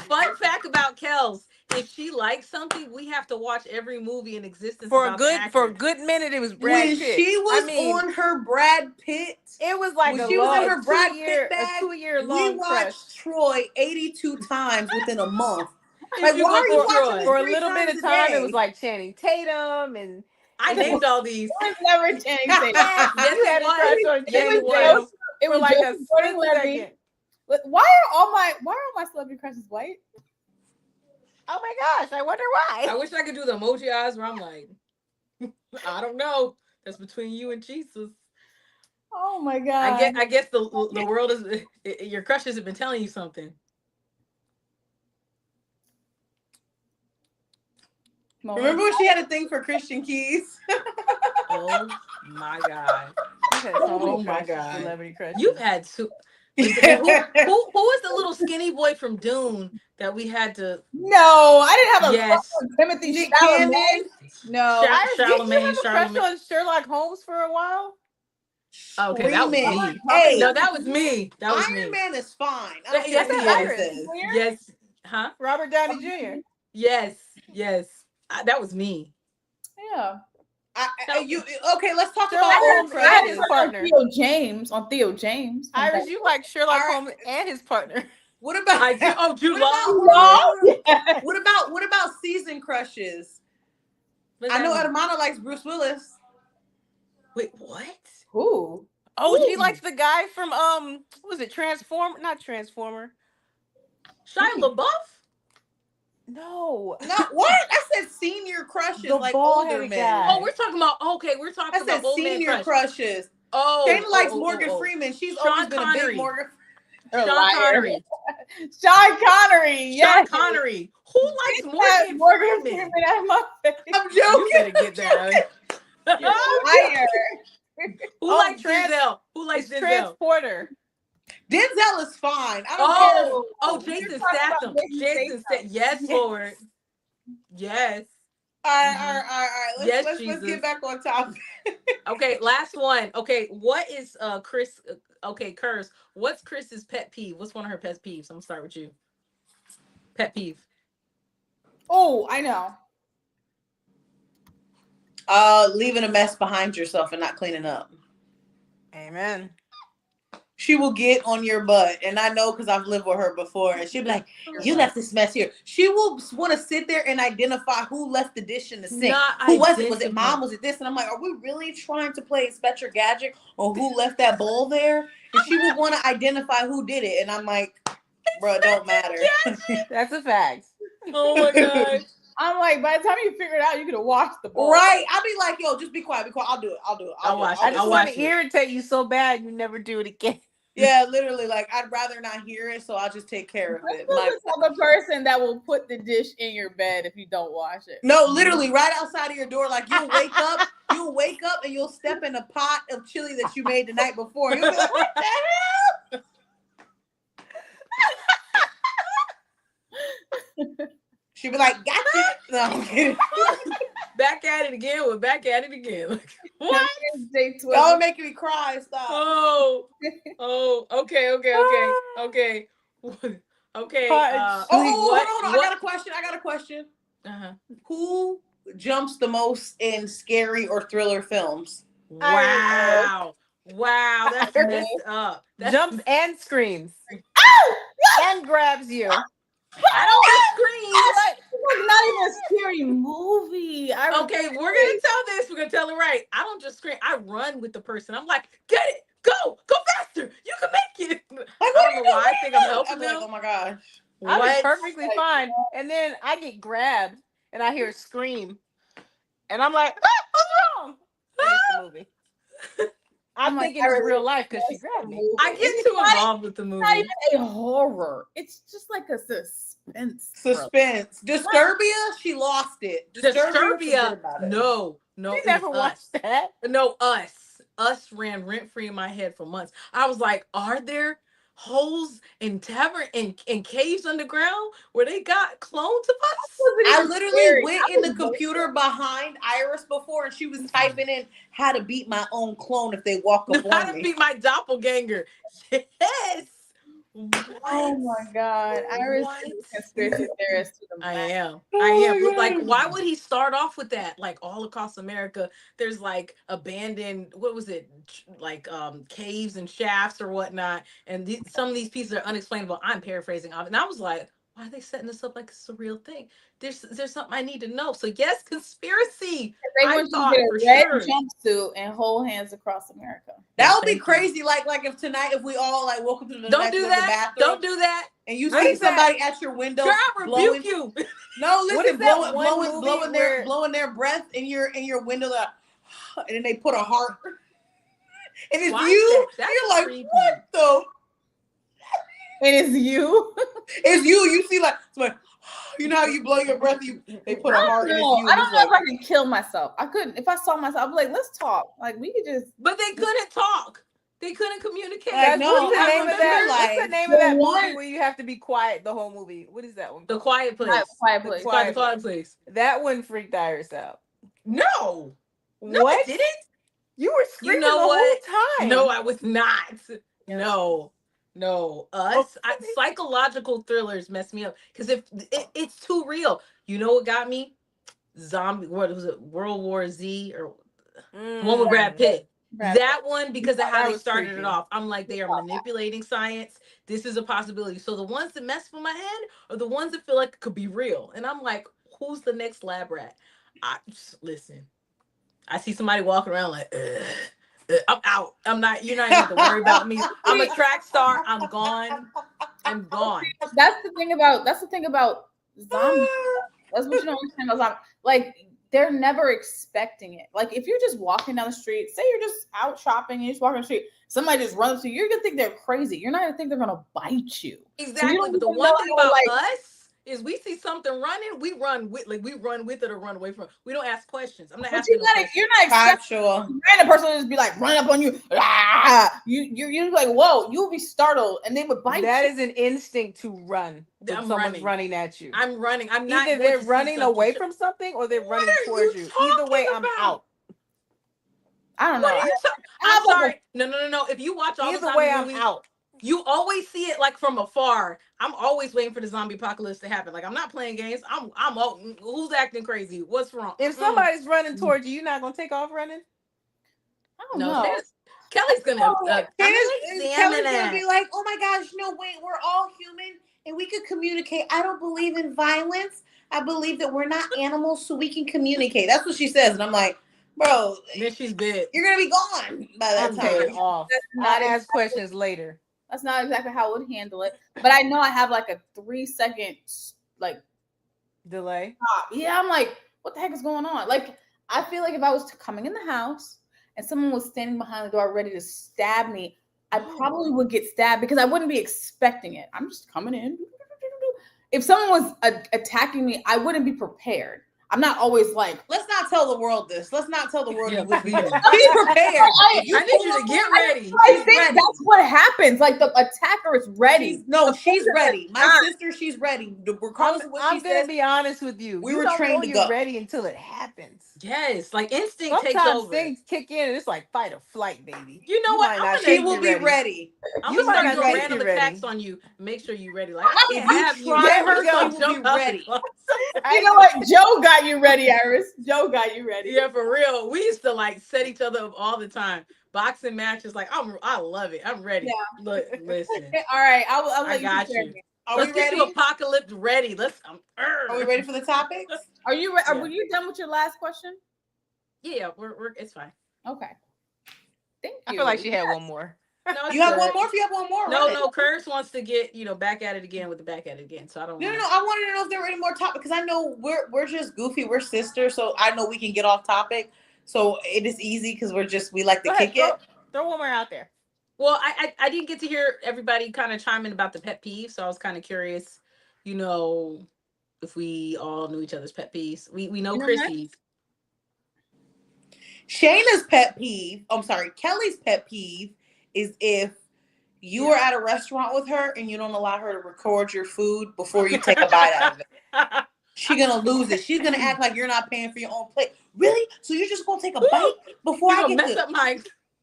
Fun fact about Kels: if she likes something, we have to watch every movie in existence For a about the actor. good minute, it was Brad When Pitt. she was on her Brad Pitt, it was like when a she was in her a Brad 2-year, Pitt bag, a 2-year we long crush. watched Troy 82 times within a month. If Like, you why go are you for watching Troy. this For a 3 little bit times of a time, day? it was like Channing Tatum and I named all these. It was never Channing Tatum. Yes, you had a it was. crush on Yes, Channing it was. Tatum It for was like a Joseph split Gordon-Levitt. second. Why are all my celebrity crushes white? Oh my gosh, I wonder why. I wish I could do the emoji eyes where I'm like, I don't know. That's between you and Jesus. Oh my god. I guess the world is your crushes have been telling you something. Remember when she had a thing for Christian Keys? Oh my god. You've had so many Oh my crushes, god. celebrity crushes. You've had two. Listen, who was the little skinny boy from Dune that we had to? No, I didn't have a Yes. crush on Timothy Nick Chalamet. Cannon? No. Iris, did you have a crush Charlemagne. on Sherlock Holmes for a while? Okay, that was Screaming. me. Hey, No, that was me. That was Iron me. Man is fine. I don't Yes, care he what is. anyone says. Yes. Huh? Robert Downey Jr. Yes. Yes. That was me. Yeah. Okay, let's talk Sherlock about Holmes old and crushes. his partner. Theo James. Iris, you like Sherlock Holmes and his partner. What about Jude Law? Yes. What about season crushes? I know Hermana likes Bruce Willis. Wait, what? Who? Oh, she likes the guy from what was it Transformer? Not Transformer. Shia LaBeouf? No. No, what? I said senior crushes, The like older bald-headed men. guy. Oh, we're talking about we're talking I said about old man senior crush. crushes. Oh, Shayna likes Morgan Freeman. She's Sean always been a Connery. big Morgan. Sean Connery. Sean Connery. Yes. Sean Connery. Who likes Morgan Freeman? At my face. I'm joking. You better get that. You're a liar. Who likes Denzel? Who likes Denzel? Transporter. Denzel is fine. I don't care. Oh, Jason Statham. Jason Statham. Yes, Lord. Yes. All right. Let's get back on topic. Okay, last one. Okay, what is Chris? Okay, Curse. What's Chris's pet peeve? What's one of her pet peeves? I'm gonna start with you. Pet peeve. Oh, I know. Leaving a mess behind yourself and not cleaning up. Amen. She will get on your butt, and I know because I've lived with her before, and she'll be like, "You left this mess here." She will want to sit there and identify who left the dish in the sink. Who was it? Was it mom? Was it this? And I'm like, are we really trying to play Inspector Gadget or who left that bowl there? And she will want to identify who did it, and I'm like, bro, it don't matter. That's a fact. Oh my god. I'm like, by the time you figure it out, you could have washed the bowl. Right? I'll be like, yo, just be quiet. I'll do it. I just want to irritate you so bad you never do it again. Yeah, literally. Like, I'd rather not hear it, so I'll just take care of it. The type of person that will put the dish in your bed if you don't wash it. No, literally, right outside of your door. Like, you'll wake up and you'll step in a pot of chili that you made the night before. You'll be like, what the hell? She'll be like, gotcha. No, I'm kidding. Back at it again. We're back at it again. Like, what? Y'all making me cry. Stop. Oh. Okay. Okay. Hold on. I got a question. Uh-huh. Who jumps the most in scary or thriller films? Wow. That's messed up. Jumps and screams. And grabs you. I don't scream. It's not even a scary movie. Okay, we're gonna tell this. We're gonna tell it right. I don't just scream. I run with the person. I'm like, get it, go faster. You can make it. I don't know why I think I'm helping them. Like, oh my gosh, I was perfectly fine, and then I get grabbed, and I hear a scream, and I'm like, what's wrong? But it's the movie. I'm thinking it's real life because she grabbed me. I get too involved with the movie. It's not even a horror. It's just like a suspense. Disturbia. She lost it. Disturbia. No. You never watched that. No, Us ran rent free in my head for months. I was like, are there holes in tavern and caves underground where they got clones of us? I literally went in the computer behind Iris before, and she was typing in how to beat my own clone if they walk up How on to me. beat my doppelganger. Yes. What? Oh my God. Iris What? is a conspiracy theorist to the I max. am. Oh I am. my But like, God. why would he start off with that? Like all across America, there's like abandoned, what was it? Like caves and shafts or whatnot. And some of these pieces are unexplainable. I'm paraphrasing off. And I was like, why are they setting this up like it's a real thing? There's something I need to know. So yes, conspiracy. They I want you to thought get a for red sure. jumpsuit and hold hands across America. That Well, would be thank you. crazy. Like if tonight, if we all like woke up to the Don't night do to go to the that. bathroom, Don't do that. and you What see is that? somebody at your window Girl, I blowing. rebuke you. No, What listen, is that one movie blowing where- their breath in your window, like, and then they put a heart. And it's Why is you. that? That's You're like, creepy. what the? It is you. It's you. You see, like, you know how you blow your breath, they put a heart, and it's you. I don't know Like, if I can kill myself. I couldn't. If I saw myself, I'd be like, let's talk. Like we could just. But they couldn't talk. They couldn't communicate. Like, no, what's the I name of that? remember, What's the like, name of that the movie one- where you have to be quiet the whole movie? What is that one? The called? Quiet Place. Quiet The Place. Quiet The Quiet Place. That one freaked Iris out. No. No, What? it didn't. You were screaming know the what? whole time. No, I was not. No. Us. Psychological thrillers mess me up because if it's too real. You know what got me? Zombie. What was it? World War Z or the one with Brad Pitt. That one, because of how That they was started creepy. it off. I'm like, they are manipulating science. This is a possibility. So the ones that mess with my head are the ones that feel like it could be real. And I'm like, who's the next lab rat? Listen, I see somebody walking around like, I'm out. I'm not, you're not even have to worry about me. I'm a track star. I'm gone. I'm gone. That's the thing about zombies. That's what you don't understand about zombies. Like they're never expecting it. Like if you're just walking down the street, say you're just out shopping and you're just walking down the street, somebody just runs to you, you're gonna think they're crazy. You're not gonna think they're gonna bite you. Exactly. So but the one thing about us is we see something running, we run with it or run away from it. We don't ask questions. I'm not asking. You're not expecting a random person to just be like running up on you. Ah! You're like, whoa, you'll be startled and they would bite you. That is an instinct to run. When I'm someone's running at you. I'm running. I'm not. Either they're running away from something or they're running towards you. Either way, I'm out. I don't know. I'm sorry. No. If you watch all the zombie movies, I'm out. You always see it like from afar. I'm always waiting for the zombie apocalypse to happen. Like I'm not playing games. I'm who's acting crazy? What's wrong? If somebody's running towards you, you're not gonna take off running. I don't know. Kelly's gonna. Kelly's gonna be like, oh my gosh, no, wait, we're all human and we could communicate. I don't believe in violence. I believe that we're not animals, so we can communicate. That's what she says, and I'm like, bro, then she's bit. You're gonna be gone by that time. Off. I ask questions later. That's not exactly how I would handle it, but I know I have like a 3-second like delay. Stop. Yeah, I'm like, what the heck is going on? Like, I feel like if I was coming in the house and someone was standing behind the door ready to stab me, I probably would get stabbed because I wouldn't be expecting it. I'm just coming in. If someone was attacking me, I wouldn't be prepared. I'm not always like. Let's not tell the world this. Let's not tell the world you would be prepared. I need you to get ready. I think that's what happens. Like the attacker is ready. She's ready. My sister, she's ready. Regardless of what she says. I'm gonna be honest with you. We were trained to go. You're ready until it happens. Yes, like instinct Sometimes takes over. Things kick in and it's like fight or flight, baby. You know what? She will be ready. I'm gonna start doing random attacks on you. Make sure you're ready. Like I can't have you. She will be ready. You know what? Joe got you ready, Iris. Joe got you ready. Yeah, for real. We used to like set each other up all the time. Boxing matches, like I love it. I'm ready. Yeah. Look, listen. All right, I'll let got you. Let's get you apocalypse ready. Are we ready for the topics? Are you ready? Were you done with your last question? Yeah, we're it's fine. Okay. Thank you. I feel like she had one more. No, you have one more? If you have one more, no. Curse wants to get back at it again with the back at it again. So I don't. No. I wanted to know if there were any more topics because I know we're just goofy. We're sisters, so I know we can get off topic. So it is easy because we like to kick it. Throw one more out there. Well, I didn't get to hear everybody kind of chime in about the pet peeve, so I was kind of curious, if we all knew each other's pet peeves. We know Chrissy's. Shayna's pet peeve. I'm sorry, Kelly's pet peeve is if you are at a restaurant with her and you don't allow her to record your food before you take a bite out of it. She's gonna lose it. She's gonna act like you're not paying for your own plate. Really? So you're just gonna take a bite before I get mess up my.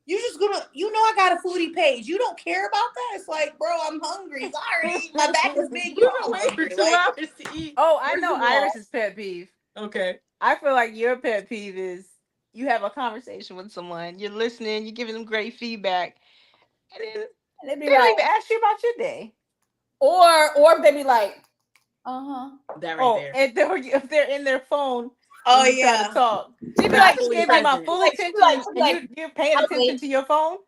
You're just gonna, I got a foodie page. You don't care about that? It's like, bro, I'm hungry. Sorry, my back is big. You've been waiting for 2 hours to eat. Oh, I know Iris's pet peeve. Okay. I feel like your pet peeve is you have a conversation with someone, you're listening, you're giving them great feedback, and then they don't even ask you about your day. Or if they be like, that right there. And if they're in their phone, yeah, to talk. She'd be like, give me my full attention. And you're paying attention to your phone.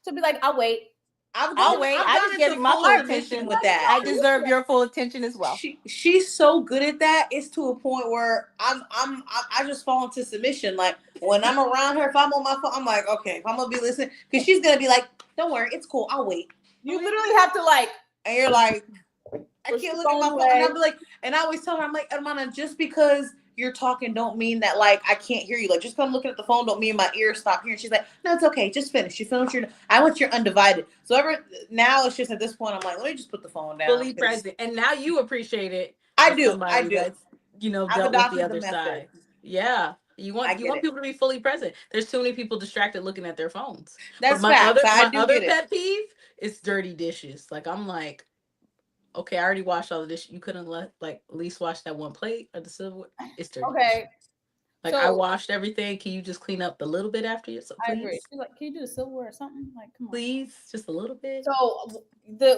She'll be like, I'll wait. I'll wait. I just give you my full attention with that. I deserve your full attention as well. She's so good at that. It's to a point where I just fall into submission. Like when I'm around her, if I'm on my phone, I'm like, okay, if I'm gonna be listening, because she's gonna be like, don't worry, it's cool, I'll wait. You literally have to like, and you're like, I can't look at my phone. And I'll be like, and I always tell her, I'm like, Hermana, just because you're talking don't mean that like I can't hear you. Like just because I'm looking at the phone don't mean my ears stop hearing. She's like, no, it's okay, just finish. You finish I want your undivided. So now it's just at this point I'm like, let me just put the phone down. Fully present. And now you appreciate it. I do. That's, dealt with the other side. Yeah. You want people to be fully present. There's too many people distracted looking at their phones. That's my facts. other pet peeve is dirty dishes. Like I'm like, okay, I already washed all the dishes. You couldn't at least wash that one plate or the silverware. It's dirty. Okay. Like I washed everything. Can you just clean up a little bit after yourself? I agree. She's like, can you do the silverware or something? Like, come on. Please, just a little bit. So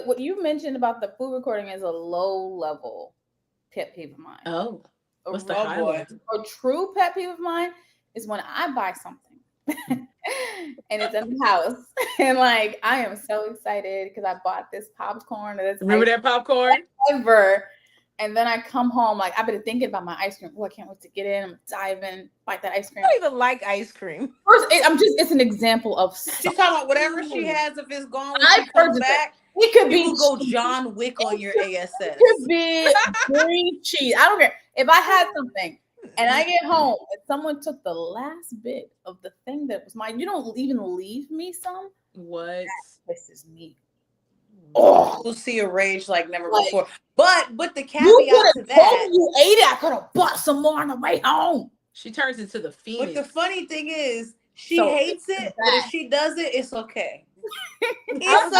what you mentioned about the food recording is a low level pet peeve of mine. Oh. What's the high level? A true pet peeve of mine is when I buy something and it's in the house and like I am so excited because I bought this popcorn. Remember that popcorn? Ever. And then I come home like I've been thinking about my ice cream. Oh, I can't wait to get in. I'm dive in, bite that ice cream. I don't even like ice cream. First, it's an example of. She's talking about whatever she has. If it's gone, when she comes back. It could be go John Wick on your ASS. It could be green cheese. I don't care. If I had something and I get home and someone took the last bit of the thing that was mine, you don't even leave me some. What? This is me. Oh, we'll see a rage like never before. But the caveat to that, you ate it. I could have bought some more on the way home. She turns into the phoenix. But the funny thing is, she hates it, but if she does it, it's okay. It's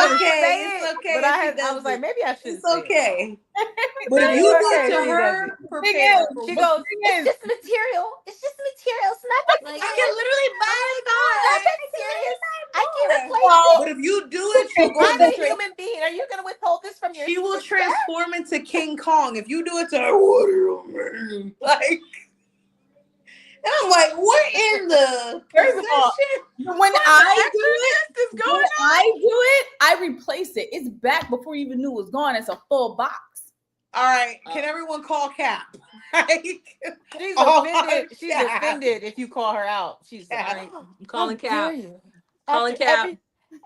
okay. But I was like, maybe I should. It's okay. But if you do it to her, prepare. She goes, it's just material. It's just material. It's nothing. Like, I can literally buy it. Not serious. I can replace it. But if you do it, she'll go. I'm a human being. Are you going to withhold this from your? She will transform into King Kong if you do it to her. What do you mean? Like. And I'm like, what in the first of all, when I do it, I replace it. It's back before you even knew it was gone. It's a full box. All right. Can everyone call Cap? She's offended. She's offended if you call her out. She's like, I'm calling Cap. Calling Cap.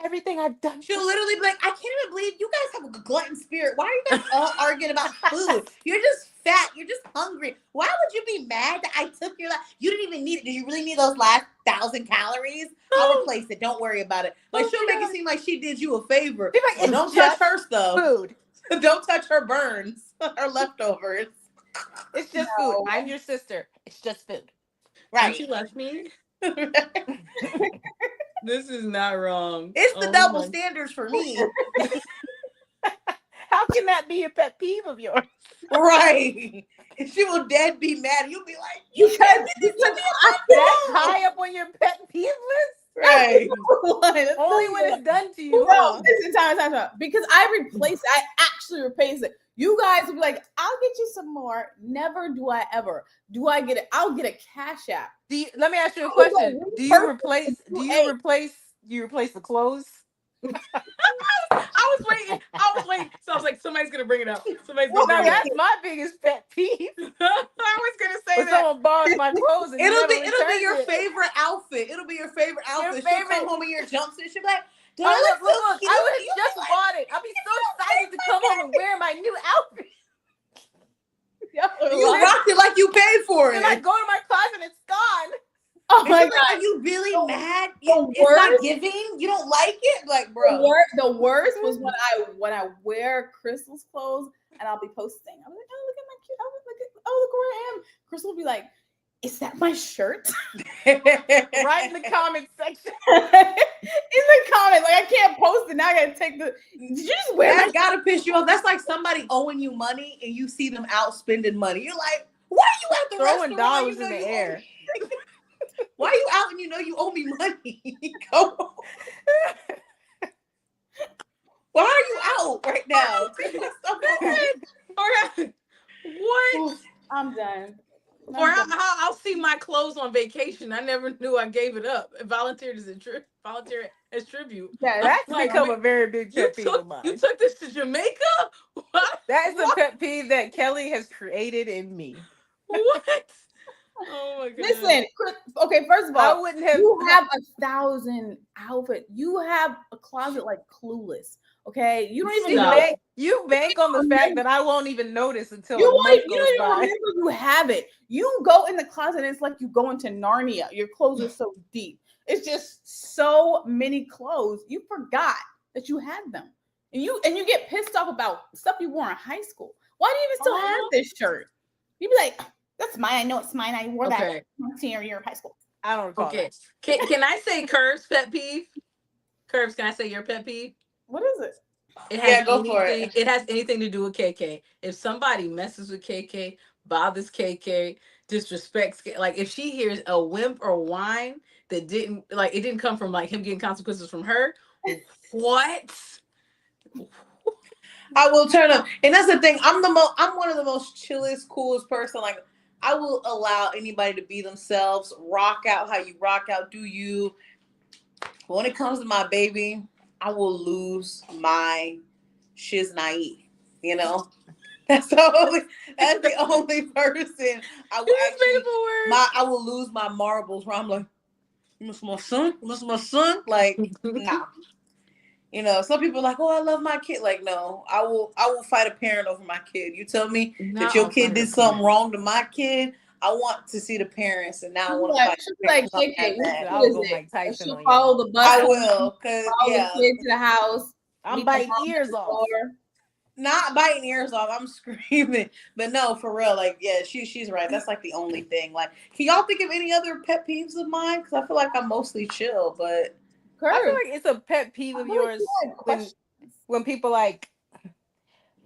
Everything I've done. She'll literally be like, I can't even believe you guys have a glutton spirit. Why are you guys all arguing about food? You're just fat. You're just hungry. Why would you be mad that I took your life? You didn't even need it. Did you really need those last 1,000 calories? I'll replace it. Don't worry about it. Like she'll make it seem like she did you a favor. Like, don't touch her stuff. Food. Don't touch her burns. Her leftovers. It's just food. I'm your sister. It's just food. Right. She left me. This is not wrong. It's the double standards for me. How can that be a pet peeve of yours? Right. And she will dead be mad. You'll be like, you said that's high up on your pet peeve list? Right. Only when it's done to you. No, this entire time. Because I replace it. I actually replace it. You guys will be like, I'll get you some more. Never do I ever. Do I get it? I'll get a Cash App. Let me ask you a question. Do you replace the clothes? I was waiting. So I was like, somebody's gonna bring it up. That's my biggest pet peeve. I was gonna say that someone borrows my clothes. And it'll be your favorite outfit. It'll be your favorite outfit. She'll come home in your jumpsuit. She'll be like, look, I would have just bought it. I'll be so excited to come home and wear my new outfit. You rocked it like you paid for it. And I go to my closet and it's gone. Oh my God. Like, are you really mad? It's not giving? You don't like it? Like, bro. The worst was when I wear Crystal's clothes and I'll be posting. I'm like, oh, look at my cute. Look where I am. Crystal will be like, is that my shirt? Right in the comment section. In the comments. Like, I can't post it. Now I gotta take the. Did you just wear that gotta piss you off. That's like somebody owing you money and you see them out spending money. You're like, why are you at the throwing restaurant? dollars in the air? Why are you out and you know you owe me money? Go. Why are you out right now? Take my stuff Or what? I'm done. Or I'll see my clothes on vacation. I never knew I gave it up. Volunteered as volunteer as tribute. Yeah, that's become a very big pet peeve of mine. You took this to Jamaica? What? That is a pet peeve that Kelly has created in me. What? Oh my god. Listen, okay, first of all, I wouldn't have. You have 1,000 outfits. You have a closet like Clueless. Okay, you don't even know. You bank on the fact that I won't even notice until you a month don't goes even by. remember you have it. You go in the closet, and it's like you go into Narnia. Your clothes are so deep. It's just so many clothes. You forgot that you had them, and you get pissed off about stuff you wore in high school. Why do you even still have this shirt? You'd be like, "That's mine. I know it's mine. I wore that senior year of high school." I don't recall. Okay, can I say Curve's pet peeve? Curves, can I say your pet peeve? What is it? It has for it. It has anything to do with KK. If somebody messes with KK, bothers KK, disrespects, like if she hears a wimp or whine that didn't come from like him getting consequences from her, what? I will turn up, and that's the thing. I'm one of the most chillest, coolest person. Like, I will allow anybody to be themselves, rock out how you rock out, do you. But when it comes to my baby, I will lose my shiznai. You know, that's the only person I will I will lose my marbles. Where I'm like, you miss my son? You miss my son? Like, nah. You know, some people are like, oh, I love my kid. Like, no, I will fight a parent over my kid. You tell me that your kid did something wrong to my kid, I want to see the parents, and now I want to fight the parents. I will go Mike Tyson on you. Follow the bus. I will, cause the kid to the house. I'm biting ears off. Not biting ears off. I'm screaming, but no, for real. Like, yeah, she's right. That's like the only thing. Like, can y'all think of any other pet peeves of mine? Because I feel like I'm mostly chill, but I feel like it's a pet peeve of yours when people like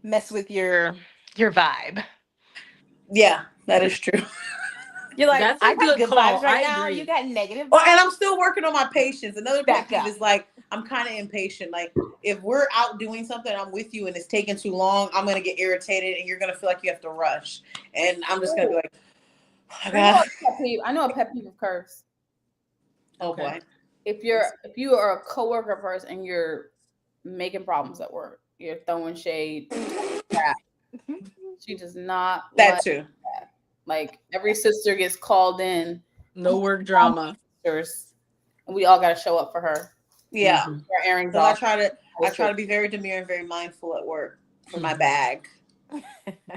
mess with your vibe. Yeah, that is true. You're like, that's I got good vibes right now. You got negative vibes. And I'm still working on my patience. Another pet peeve is like, I'm kind of impatient. Like, if we're out doing something, I'm with you, and it's taking too long, I'm gonna get irritated, and you're gonna feel like you have to rush. And I'm just gonna be like, oh, I know a pet peeve of Curves. Oh boy. If you are a coworker first and you're making problems at work, you're throwing shade, she does not. That too. That. Like, every sister gets called in. No work drama. And we all got to show up for her. Yeah. Our errands off. I try to be very demure and very mindful at work for my bag.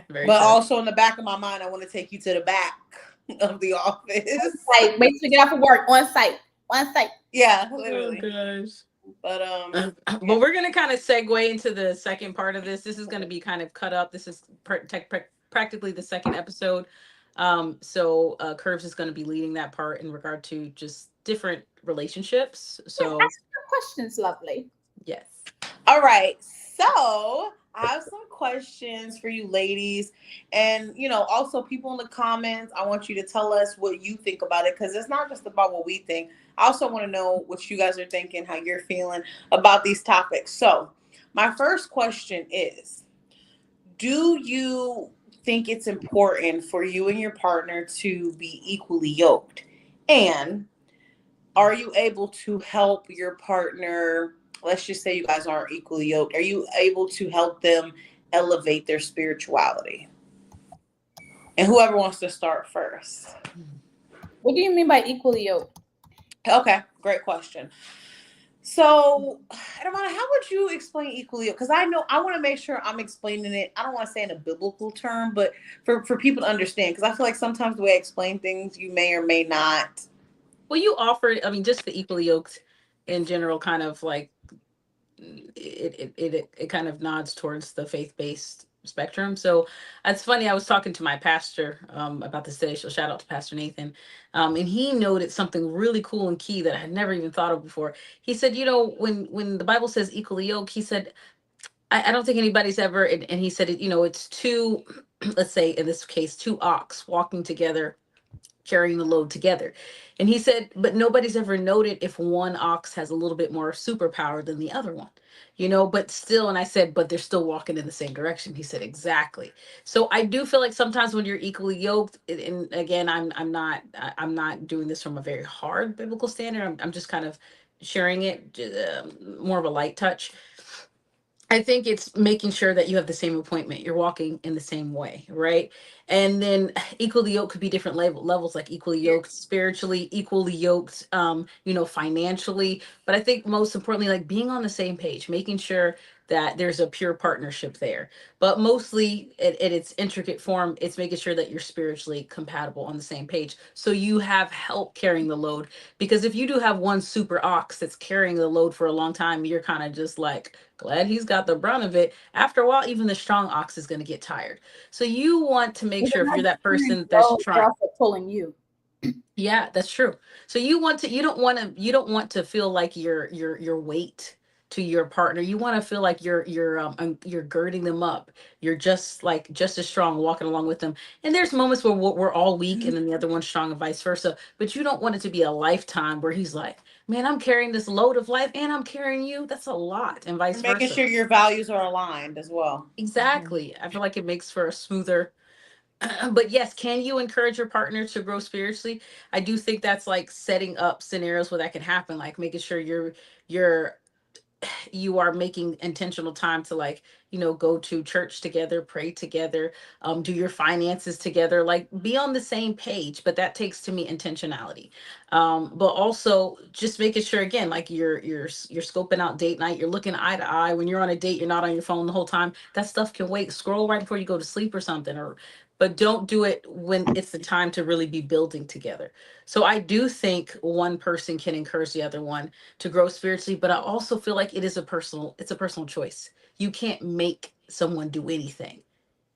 But also in the back of my mind, I want to take you to the back of the office. Like, wait till you get off of work. On site. Yeah, literally. Oh, gosh. But we're gonna kind of segue into the second part of this. This is gonna be kind of cut up. This is practically the second episode. So Curves is gonna be leading that part in regard to just different relationships. So ask your questions, lovely. Yes. All right. So I have some questions for you ladies, and also people in the comments. I want you to tell us what you think about it, because it's not just about what we think. I also want to know what you guys are thinking, how you're feeling about these topics. So my first question is, do you think it's important for you and your partner to be equally yoked? And are you able to help your partner? Let's just say you guys aren't equally yoked. Are you able to help them elevate their spirituality? And whoever wants to start first. What do you mean by equally yoked? Okay, great question. So, Hermana, how would you explain equally yoked? Because I want to make sure I'm explaining it. I don't want to say in a biblical term, but for people to understand. Because I feel like sometimes the way I explain things, you may or may not Well, you offered, I mean, just the equally yoked in general kind of like it kind of nods towards the faith-based spectrum. So it's funny, I was talking to my pastor about this today, so shout out to Pastor Nathan. And he noted something really cool and key that I had never even thought of before. He said, when the Bible says equally yoked, he said, I don't think anybody's ever, and he said, it's two, let's say in this case, two ox walking together, carrying the load together. And he said, but nobody's ever noted if one ox has a little bit more superpower than the other one, but still, and I said, but they're still walking in the same direction. He said, exactly. So I do feel like sometimes when you're equally yoked, and again, I'm not doing this from a very hard biblical standard. I'm just kind of sharing it, more of a light touch. I think it's making sure that you have the same appointment. You're walking in the same way, right? And then equally yoked could be different levels, like equally yoked spiritually, equally yoked, financially. But I think most importantly, like being on the same page, making sure that there's a pure partnership there. But mostly at its intricate form, it's making sure that you're spiritually compatible on the same page. So you have help carrying the load. Because if you do have one super ox that's carrying the load for a long time, you're kind of just like, glad he's got the brunt of it. After a while, even the strong ox is going to get tired. So you want to make They're sure if you're not that carrying person that's load, they're trying. also pulling you. Yeah, that's true. So you don't want to feel like your weight to your partner. You want to feel like you're girding them up. You're just as strong walking along with them. And there's moments where we're all weak and then the other one's strong and vice versa. But you don't want it to be a lifetime where he's like, man, I'm carrying this load of life and I'm carrying you. That's a lot, and vice And making versa. sure your values are aligned as well. Exactly. I feel like it makes for a smoother. But yes, can you encourage your partner to grow spiritually? I do think that's like setting up scenarios where that can happen, like making sure you're you are making intentional time to, like, go to church together, pray together, do your finances together, like be on the same page. But that takes, to me, intentionality. But also just making sure, again, like you're scoping out date night, you're looking eye to eye. When you're on a date, you're not on your phone the whole time. That stuff can wait. Scroll right before you go to sleep or something, or but don't do it when it's the time to really be building together. So I do think one person can encourage the other one to grow spiritually, but I also feel like it's a personal choice. You can't make someone do anything.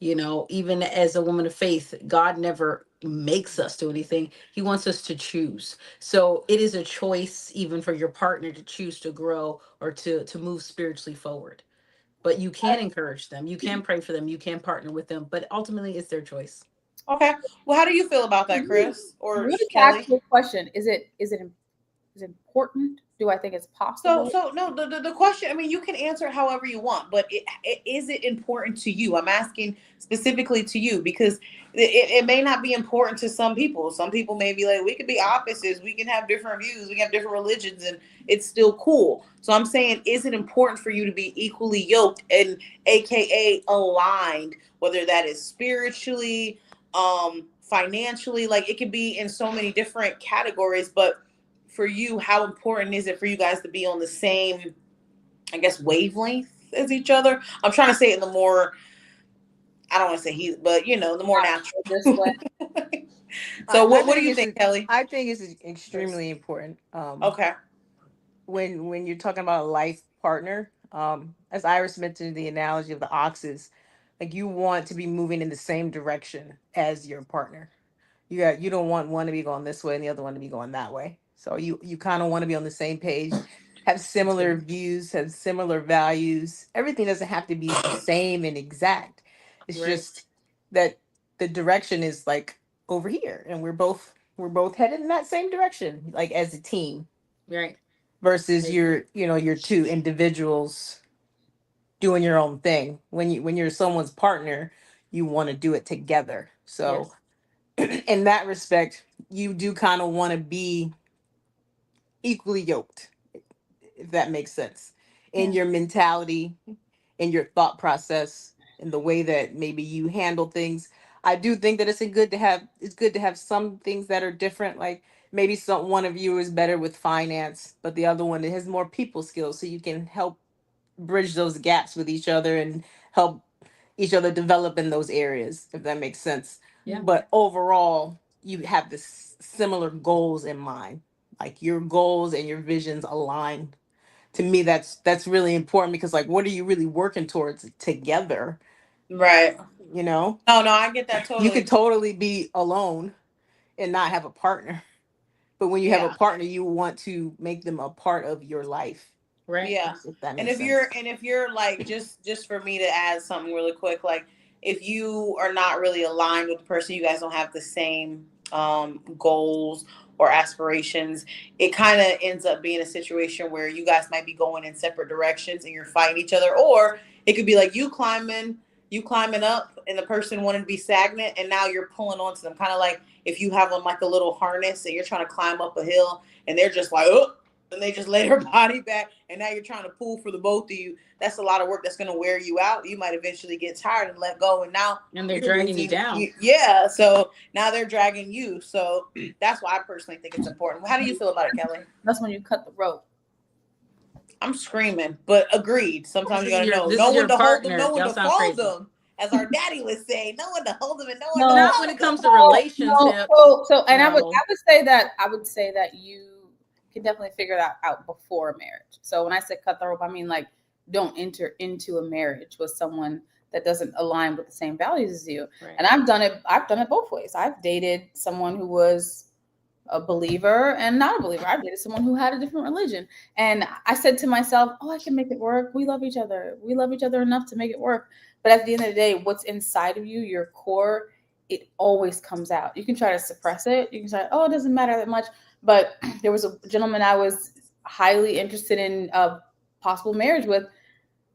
Even as a woman of faith, God never makes us do anything. He wants us to choose. So it is a choice even for your partner to choose to grow or to move spiritually forward. But you can encourage them, you can pray for them, you can partner with them, but ultimately it's their choice. Okay. Well, how do you feel about that, Really, Chris or really to ask Kelly? you a question. Is it important? Do I think it's possible? So no, the question. I mean, you can answer it however you want, but is it important to you? I'm asking specifically to you because it may not be important to some people. Some people may be like, we could be opposites, we can have different views, we can have different religions, and it's still cool. So I'm saying, is it important for you to be equally yoked and AKA aligned, whether that is spiritually, financially, like it could be in so many different categories, but for you, how important is it for you guys to be on the same, I guess, wavelength as each other? I'm trying to say it in the more, I don't want to say he, but the more natural. This way. So I what do think you think, Kelly? I think it's extremely important. Okay. When you're talking about a life partner, as Iris mentioned the analogy of the oxes, like you want to be moving in the same direction as your partner. You don't want one to be going this way and the other one to be going that way. So you kind of want to be on the same page, have That's similar good. views, have similar values. Everything doesn't have to be the same and exact. It's Right. just that the direction is like over here, and we're both headed in that same direction, like as a team. Right. I Versus agree. your two individuals doing your own thing. When you're someone's partner, you want to do it together. So Yes. in that respect, you do kind of want to be equally yoked, if that makes sense, in Yeah. your mentality, in your thought process, in the way that maybe you handle things. I do think that it's good to have some things that are different. Like maybe one of you is better with finance, but the other one has more people skills, so you can help bridge those gaps with each other and help each other develop in those areas, if that makes sense. Yeah. But overall, you have this similar goals in mind. like your goals and your visions align. To me, that's really important, because like, what are you really working towards together? Right. You know, No, no, I get that you could totally. totally be alone and not have a partner, but when you have a Yeah. partner, you want to make them a part of your life. Right. Yeah. If that And makes sense. if you're like, just for me to add something really quick, like if you are not really aligned with the person, you guys don't have the same goals or aspirations, it kind of ends up being a situation where you guys might be going in separate directions and you're fighting each other. Or it could be like you climbing up and the person wanting to be stagnant, and now you're pulling onto them, kind of like if you have on like a little harness and you're trying to climb up a hill and they're just like, oh, and they just lay their body back, and now you're trying to pull for the both of you. That's a lot of work that's going to wear you out. You might eventually get tired and let go, and now And they're you're dragging you losing. down. Yeah, so now they're dragging you. So that's why I personally think it's important. How do you feel about it, Kelly? That's when you cut the rope. I'm screaming, but agreed. Sometimes you gotta know, This know is when your to hold them, partner. know when Y'all to sound fold crazy. them, as our daddy would say. Know when to hold them and know when to No, Not when fold it them. comes to no. relationships. And No. I would say that you can definitely figure that out before marriage. So when I say cut the rope, I mean like don't enter into a marriage with someone that doesn't align with the same values as you. Right. And I've done it. I've done it both ways. I've dated someone who was a believer and not a believer. I dated someone who had a different religion. And I said to myself, oh, I can make it work. We love each other. We love each other enough to make it work. But at the end of the day, what's inside of you, your core, it always comes out. You can try to suppress it. You can say, oh, it doesn't matter that much. But there was a gentleman I was highly interested in a possible marriage with,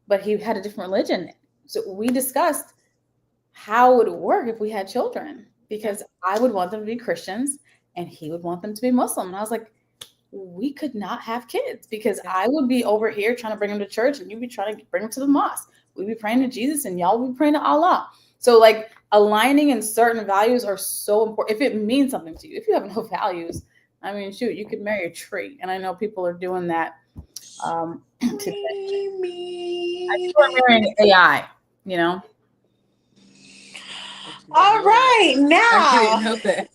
but he had a different religion. So we discussed how would it work if we had children? Because I would want them to be Christians and he would want them to be Muslim. And I was like, we could not have kids because I would be over here trying to bring them to church and you'd be trying to bring them to the mosque. We'd be praying to Jesus and y'all would be praying to Allah. So like aligning in certain values are so important. If it means something to you, if you have no values, I mean, shoot, you could marry a tree. And I know people are doing that today. People are marrying AI, you know? All right, I didn't now know that.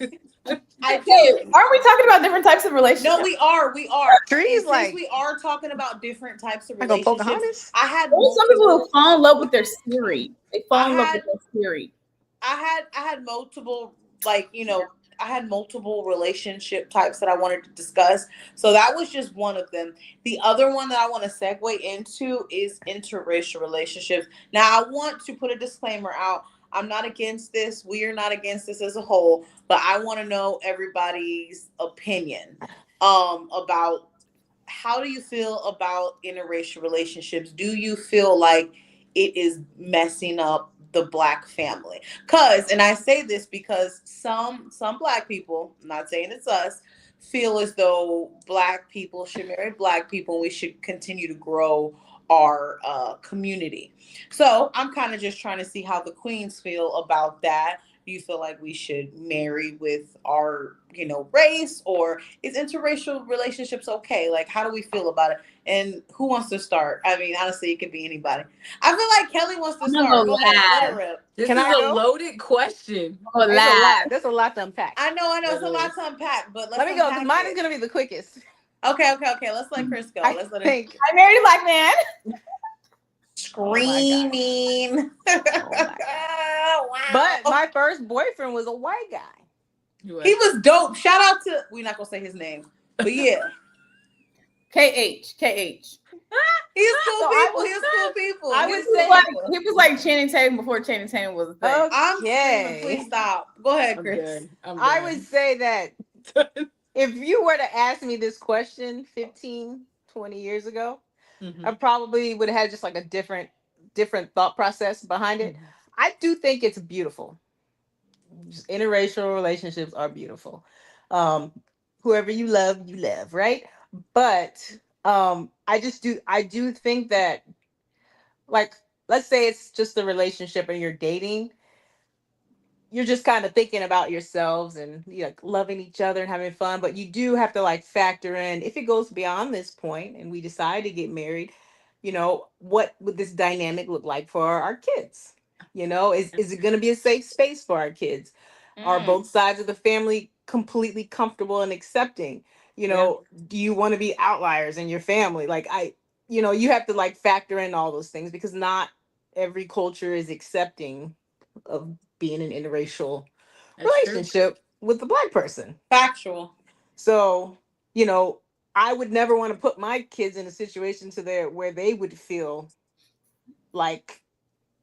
I Hey, do. aren't we talking about different types of relationships? No, we are. We are. Trees, And since like, we are talking about different types of I go relationships, Pocahontas. I had There's some people who multiple. fall in love with their Siri. They I fall in love had with their Siri. I had multiple, like, I had multiple relationship types that I wanted to discuss. So that was just one of them. The other one that I want to segue into is interracial relationships. Now I want to put a disclaimer out. I'm not against this. We are not against this as a whole, but I want to know everybody's opinion about how do you feel about interracial relationships? Do you feel like it is messing up the black family? Cause, and I say this because some black people, I'm not saying it's us, feel as though black people should marry black people and we should continue to grow our community. So I'm kind of just trying to see how the queens feel about that. Do you feel like we should marry with our, race, or is interracial relationships okay? Like, how do we feel about it? And who wants to start? I mean, honestly, it could be anybody. I feel like Kelly wants to I'm gonna start. go Go ahead, let her last. rip. This Can is I a go? loaded question. I'm gonna go There's a last. lot. There's a lot to unpack. I know, it's a Literally. lot to unpack, but Let let's me go, because unpack mine is it. gonna be the quickest. Okay. Let's let Chris go. I Let's let her think. I married a black man. Oh my God. screaming. Oh my God. Wow. But my first boyfriend was a white guy. He was dope. Shout out to, we're not gonna say his name, but yeah. KH. He's cool So people. He was cool people. I He would was say- cool He was like Channing Tatum before Channing Tatum was a thing. I'm screaming. Okay. Please stop. Go ahead, I'm Chris. good. I'm I done. would say that if you were to ask me this question 15, 20 years ago, Mhm. I probably would have had just like a different thought process behind it. Mhm. I do think it's beautiful. Just interracial relationships are beautiful. Um, whoever you love, right? But I do think that, like, let's say it's just a relationship and you're dating, you're just kind of thinking about yourselves and, loving each other and having fun, but you do have to like factor in, if it goes beyond this point and we decide to get married, what would this dynamic look like for our kids? Is it going to be a safe space for our kids? Are Mm. both sides of the family completely comfortable and accepting? You Yeah, know, do you want to be outliers in your family? Like you have to like factor in all those things because not every culture is accepting of being an interracial that's true. relationship with the black person. Factual. So, you know, I would never want to put my kids in a situation to there where they would feel like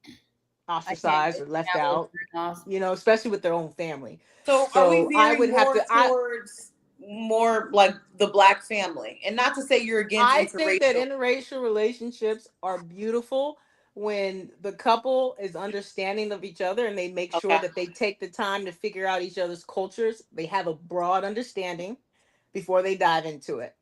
I can't ostracized or left have those out, off. especially with their own family. So are we So I would veering have more to towards more like the black family? And not to say you're against I think that interracial. interracial relationships are beautiful when the couple is understanding of each other and they make sure Okay. that they take the time to figure out each other's cultures. They have a broad understanding before they dive into it.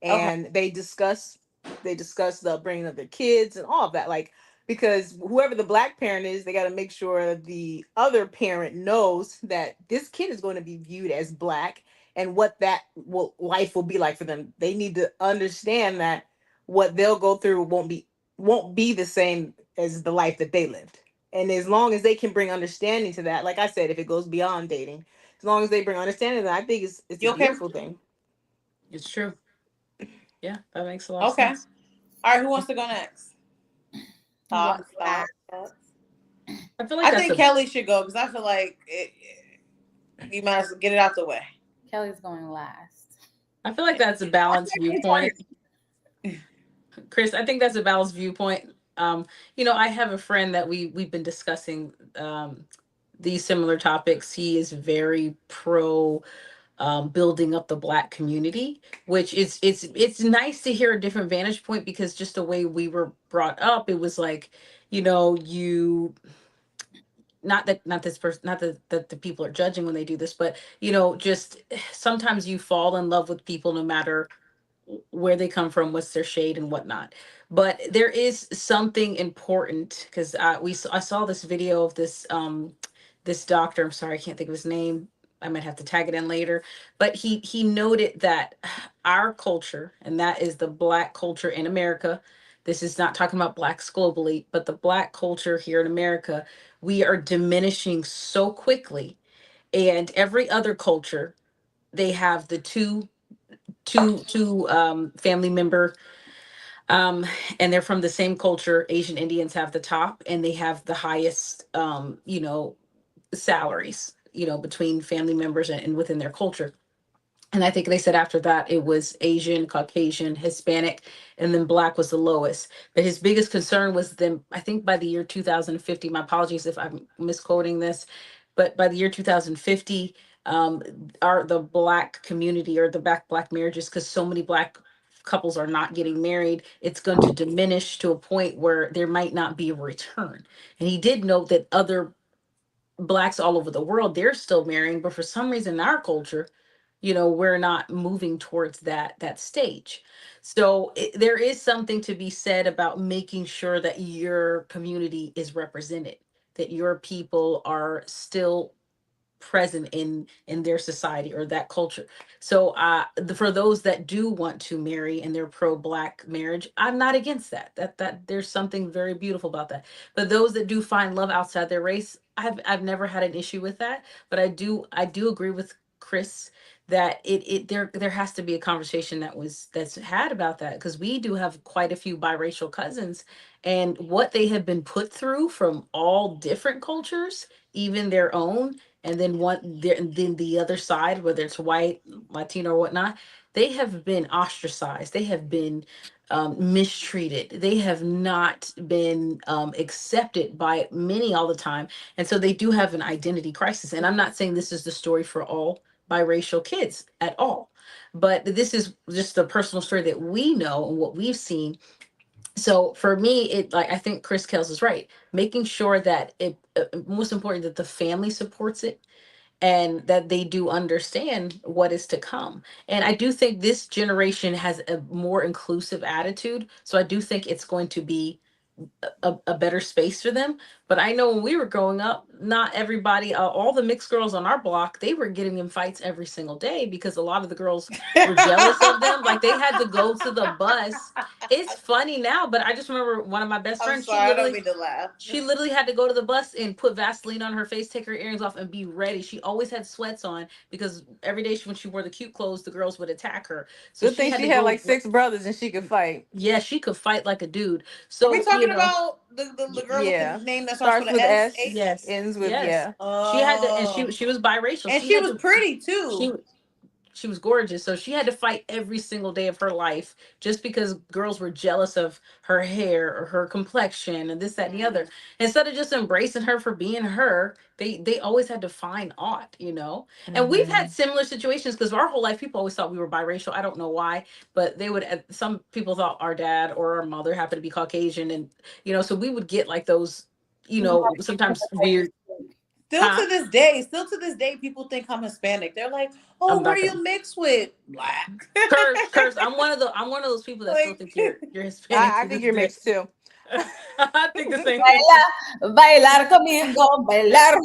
Okay. And they discuss the upbringing of their kids and all of that, like, because whoever the black parent is, they got to make sure the other parent knows that this kid is going to be viewed as black and what that life will be like for them. They need to understand that what they'll go through won't be the same as the life that they lived. And as long as they can bring understanding to that, like I said, if it goes beyond dating, as long as they bring understanding to that, I think it's a You okay? beautiful thing. It's true. Yeah, that makes a lot of Okay. sense. All right. Who wants to go next? I'm going Thoughts. last. Thoughts. Thoughts. I feel like I that's think a Kelly should go because I feel like you might as well get it out the way. Kelly's going last. I feel like that's a balanced viewpoint. Chris, I think that's a balanced viewpoint. I have a friend that we've been discussing these similar topics. He is very pro building up the black community, which it's nice to hear a different vantage point because just the way we were brought up, it was like, you not this person, not that the people are judging when they do this, but just sometimes you fall in love with people no matter where they come from, what's their shade and whatnot. But there is something important because I saw this video of this doctor. I'm sorry, I can't think of his name. I might have to tag it in later. But he noted that our culture, and that is the black culture in America. This is not talking about blacks globally, but the black culture here in America, we are diminishing so quickly. And every other culture, they have the two family member, um and they're from the same culture. Asian Indians have the top and they have the highest salaries, between family members and within their culture. And I think they said after that it was Asian, Caucasian, Hispanic, and then black was the lowest. But his biggest concern was then, I think by the year 2050, my apologies if I'm misquoting this, but by the year 2050, um, are the black community or the black marriages, because so many black couples are not getting married, it's going to diminish to a point where there might not be a return. And he did note that other blacks all over the world, they're still marrying, but for some reason in our culture, we're not moving towards that stage. So there is something to be said about making sure that your community is represented, that your people are still present in their society or that culture. So for those that do want to marry and they're pro black marriage, I'm not against that there's something very beautiful about that. But those that do find love outside their race, I've never had an issue with that. But I do agree with Chris that there has to be a conversation that's had about that, because we do have quite a few biracial cousins, and what they have been put through from all different cultures, even their own, and then then the other side, whether it's white, Latino, or whatnot, they have been ostracized. They have been mistreated. They have not been accepted by many all the time, and so they do have an identity crisis. And I'm not saying this is the story for all biracial kids at all, but this is just the personal story that we know and what we've seen. So for me, it like I think Chris Kells is right, making sure that most important that the family supports it and that they do understand what is to come. And I do think this generation has a more inclusive attitude, so I do think it's going to be a better space for them. But I know when we were growing up, not everybody, all the mixed girls on our block, they were getting in fights every single day because a lot of the girls were jealous of them. Like they had to go to the bus. It's funny now, but I just remember one of my best I'm friends, sorry, I don't mean to laugh. she literally had to go to the bus and put Vaseline on her face, take her earrings off, and be ready. She always had sweats on because every day when she wore the cute clothes, the girls would attack her. So Good she thing had she to had go. like 6 brothers and she could fight. Yeah, she could fight like a dude. Are we So, talking about the girl with Yeah. the name that starts with Starts an with S? S, H? yes, ends with yes. yeah. She had to, and Oh. she was biracial. And She she had was to. pretty She too. she was gorgeous. So she had to fight every single day of her life just because girls were jealous of her hair or her complexion and this, that, and the other. Instead of just embracing her for being her, they always had to find aught, you know? And we've had similar situations because our whole life people always thought we were biracial. I don't know why, but they would some people thought our dad or our mother happened to be Caucasian, and so we would get like those, sometimes weird. Huh? Still to this day, people think I'm Hispanic. They're like, "Oh, I'm what not are gonna. you mixed with?" Black. Curse. I'm one of those people that still Like, think you're Hispanic I to think this you're day. mixed too. I think the same thing. Baila, bailar conmigo, bailar.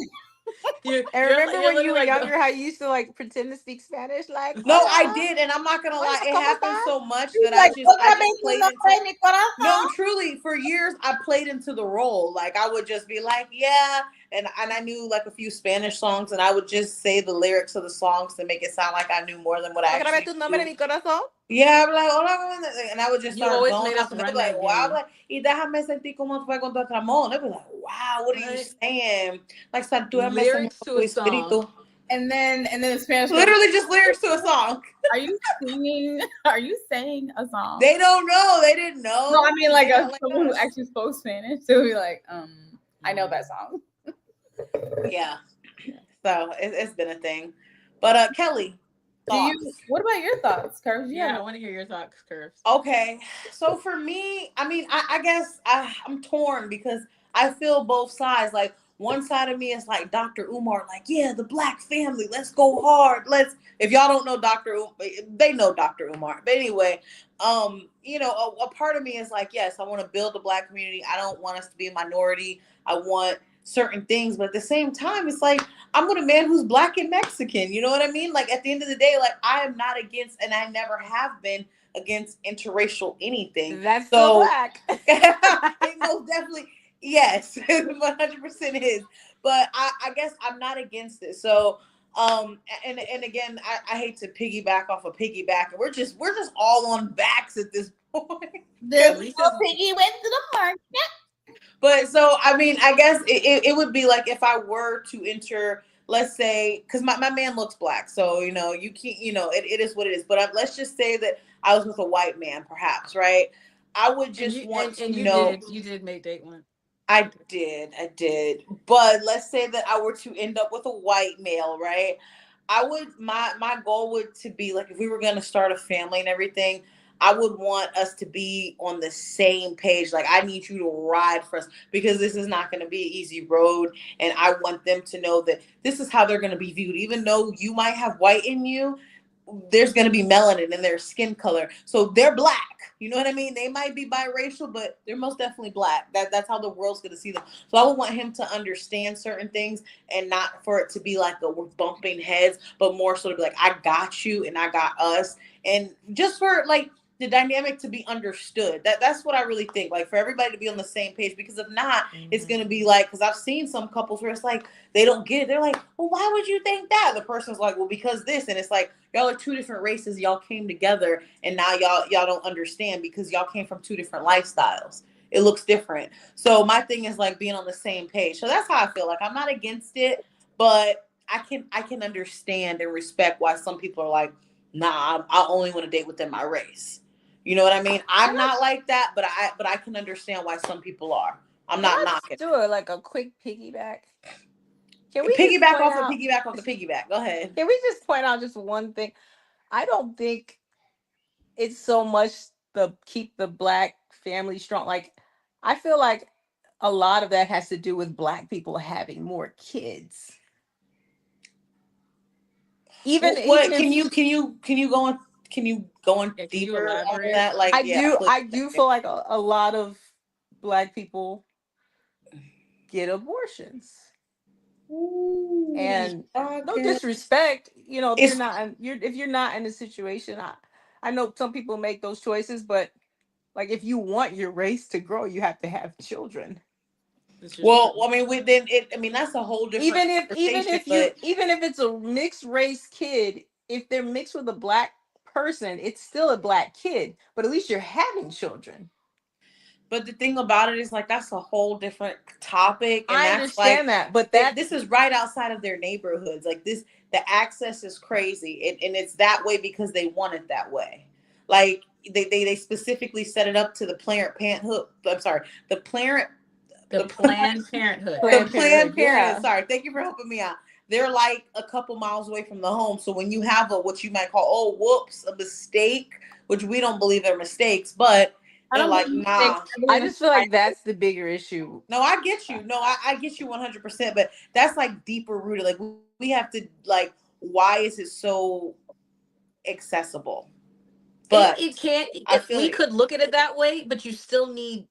And remember You're when you literally were like younger, how you used to like pretend to speak Spanish? Like, no, I hola, did, and I'm not gonna lie. hola, It ¿cómo happened estás? so much She's that like, I otra just vez tu played nombre into. en mi corazón. No, truly, for years I played into the role. Like I would just be like, yeah, and I knew like a few Spanish songs, and I would just say the lyrics of the songs to make it sound like I knew more than what I Otra vez actually tu nombre en knew. mi corazón. Yeah, I'm like, hola, and I would just you start always going made us off, and they would run be like, that wow, I'm game. like, y déjame sentir como fue con tu amor. They'd be like, wow, what are you Right? saying? Like, Satúrame, Señor, Lyrics con to tu a song. espíritu. And then the Spanish girl, Literally just lyrics to a song. are you singing? Are you saying a song? They don't know. They didn't know. No, I mean like They don't like someone who us. actually spoke Spanish. They'll be like, I know that song. Yeah. So it's been a thing. But Kelly, thoughts? What about your thoughts, Curves? Yeah, I want to hear your thoughts, Curves. Okay. So for me, I mean, I guess I'm torn because I feel both sides. Like one side of me is like Dr. Umar, like, yeah, the black family, let's go hard. If y'all don't know Dr. Umar, they know Dr. Umar. But anyway, a part of me is like, yes, I want to build the black community. I don't want us to be a minority. I want certain things, but at the same time, it's like I'm with a man who's black and Mexican. You know what I mean? Like at the end of the day, like I am not against, and I never have been against interracial anything. That's so black. It most definitely, yes, 100% is. But I guess I'm not against it. So and again, I hate to piggyback off of piggyback, and we're just all on backs at this point. The piggy went to the market. But so I mean, I guess it would be like if I were to enter, let's say, because my man looks black, so you can't, it is what it is. But let's just say that I was with a white man, perhaps, right? I would just want to know. You did make date one. I did. But let's say that I were to end up with a white male, right? My goal would to be like if we were gonna start a family and everything, I would want us to be on the same page. Like I need you to ride for us because this is not gonna be an easy road. And I want them to know that this is how they're gonna be viewed. Even though you might have white in you, there's going to be melanin in their skin color. So they're black. You know what I mean? They might be biracial, but they're most definitely black. That's how the world's going to see them. So I would want him to understand certain things and not for it to be like we're bumping heads, but more so to be like, I got you and I got us. And just for like the dynamic to be understood. That's what I really think. Like for everybody to be on the same page, because if not, it's going to be like, because I've seen some couples where it's like, they don't get it. They're like, well, why would you think that? The person's like, well, because this. And it's like, y'all are two different races. Y'all came together and now y'all don't understand because y'all came from two different lifestyles. It looks different. So my thing is like being on the same page. So that's how I feel. Like I'm not against it, but I can understand and respect why some people are like, nah, I only want to date within my race. You know what I mean? I'm not like that, but I can understand why some people are. I'm not knocking. Do it like a quick piggyback. Can we piggyback off the piggyback? Go ahead. Can we just point out just one thing? I don't think it's so much the keep the black family strong. Like I feel like a lot of that has to do with black people having more kids. Even can you go on deeper on that? Like I do feel like a lot of black people get abortions. Ooh, And no okay. disrespect, you know, It's if you're not in a situation, I know some people make those choices, but like if you want your race to grow, you have to have children. This is well, true. I mean, then it. I mean, that's a whole different conversation. But Even if it's a mixed race kid, if they're mixed with a black person, it's still a black kid, but at least you're having children. But the thing about it is, like, that's a whole different topic, and I that's like, understand that, but that's this is right outside of their neighborhoods. Like this, the access is crazy, and it's that way because they want it that way. Like they specifically set it up to the Planned Parenthood. I'm sorry, the Planned The the Planned Parenthood. the Planned Parenthood. Planned Parenthood. Yeah. Sorry, thank you for helping me out. They're like a couple miles away from the home. So when you have a what you might call, oh, whoops, a mistake, which we don't believe they're mistakes, but I they're don't like, believe mistakes. nah. I I believe in just feel like that's the bigger issue. No, I get you. No, I get you 100%. But that's like deeper rooted. Like we have to like, why is it so accessible? But It can't. I feel We you. could look at it that way, but you still need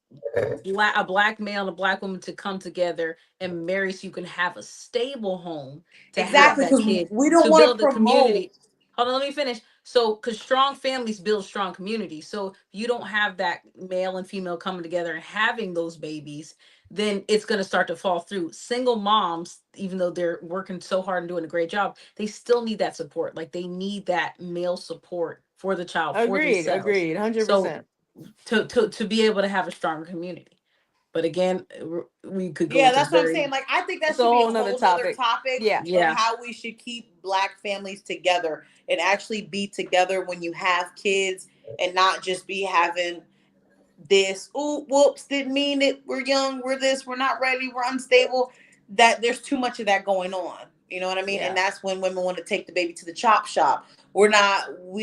a black male and a black woman to come together and marry so you can have a stable home to have Exactly, that because kid, we don't to want to build a promote. community. Hold on, let me finish. So because strong families build strong communities, so if you don't have that male and female coming together and having those babies, then it's going to start to fall through. Single moms, even though they're working so hard and doing a great job, they still need that support. Like they need that male support for the child, for themselves. Agreed, So 100%. to be able to have a stronger community. But again, we could go Yeah, into that's what I'm very, saying. Like, I think that It's a should be a whole nother whole nother topic. topic Yeah. of yeah. how we should keep black families together and actually be together when you have kids and not just be having this, oh, whoops, didn't mean it. We're young, we're this, we're not ready, we're unstable. That there's too much of that going on. You know what I mean? And Yeah. that's when women want to take the baby to the chop shop. We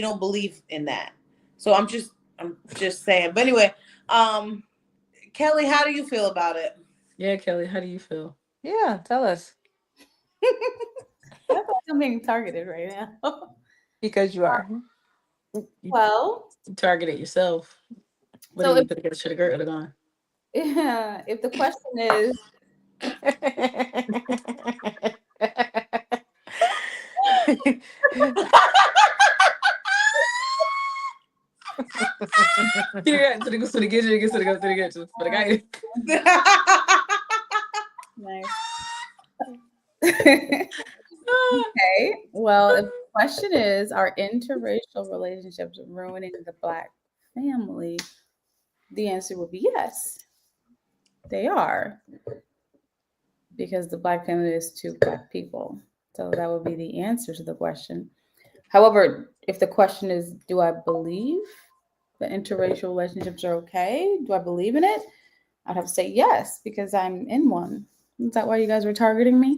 don't believe in that. So I'm just saying. But anyway, Kelly, how do you feel about it? Yeah, Kelly, how do you feel? Yeah, tell us. I feel like I'm being targeted right now. Because you are. Well, You targeted yourself. What so did you put together? Should have gone. if the question is, nice. Okay. Well, if the question is, are interracial relationships ruining the black family? The answer would be yes, they are, because the black family is two black people. So that would be the answer to the question. However, if the question is, do I believe that interracial relationships are okay? Do I believe in it? I'd have to say yes, because I'm in one. Is that why you guys were targeting me?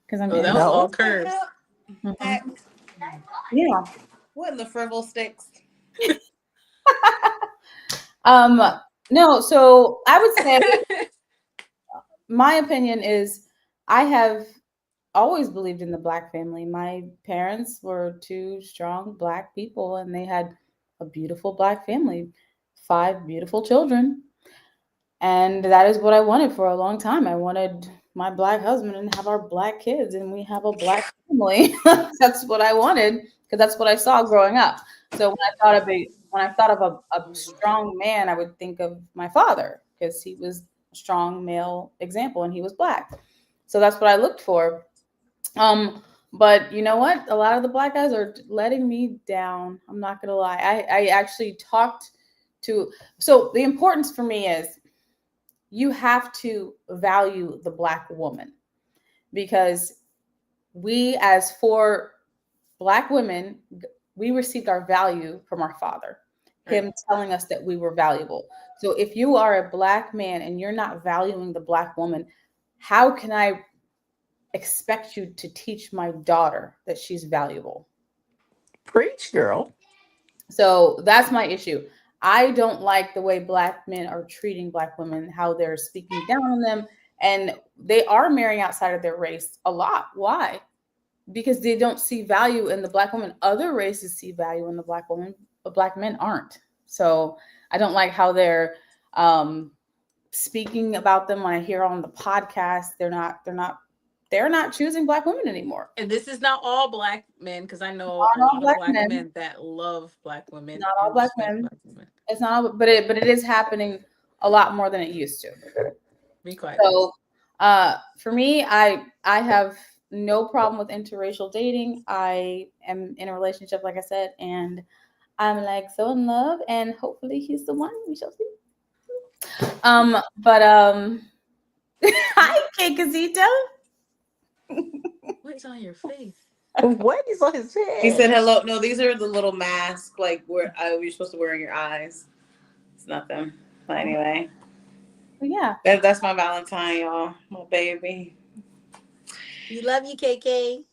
Because I'm Oh, in that was one. No. all curves. Mhm. Heck, Yeah. what in the frivol sticks? Um, no, so I would say my opinion is I have always believed in the black family. My parents were two strong black people and they had a beautiful black family, five beautiful children. And that is what I wanted for a long time. I wanted my black husband and have our black kids and we have a black family. That's what I wanted because that's what I saw growing up. So when I thought of a strong man, I would think of my father because he was a strong male example and he was black. So that's what I looked for. But you know what? A lot of the black guys are letting me down. I'm not gonna lie. I actually talked to, so the importance for me is you have to value the black woman because we as four black women, we received our value from our father, him telling us that we were valuable. So if you are a black man and you're not valuing the black woman, how can I expect you to teach my daughter that she's valuable? Preach, girl. So that's my issue. I don't like the way black men are treating black women, how they're speaking down on them, and they are marrying outside of their race a lot. Why? Because they don't see value in the black woman. Other races see value in the black woman, but black men aren't. So I don't like how they're speaking about them, when I hear on the podcast, they're not choosing Black women anymore. And this is not all Black men, because I know Not a all lot of Black Black men. men that love Black women Not all and Black respect men. Black women. It's not all, but it is happening a lot more than it used to. Be quiet. So, for me, I have no problem with interracial dating. I am in a relationship, like I said, and I'm like so in love, and hopefully he's the one. We shall see. But hi, Kekazito. What is on your face? What is on his face? He said hello. No, these are the little masks like where you're supposed to wear in your eyes. It's nothing. But anyway. Yeah. That's my Valentine, y'all. My baby. We love you, KK.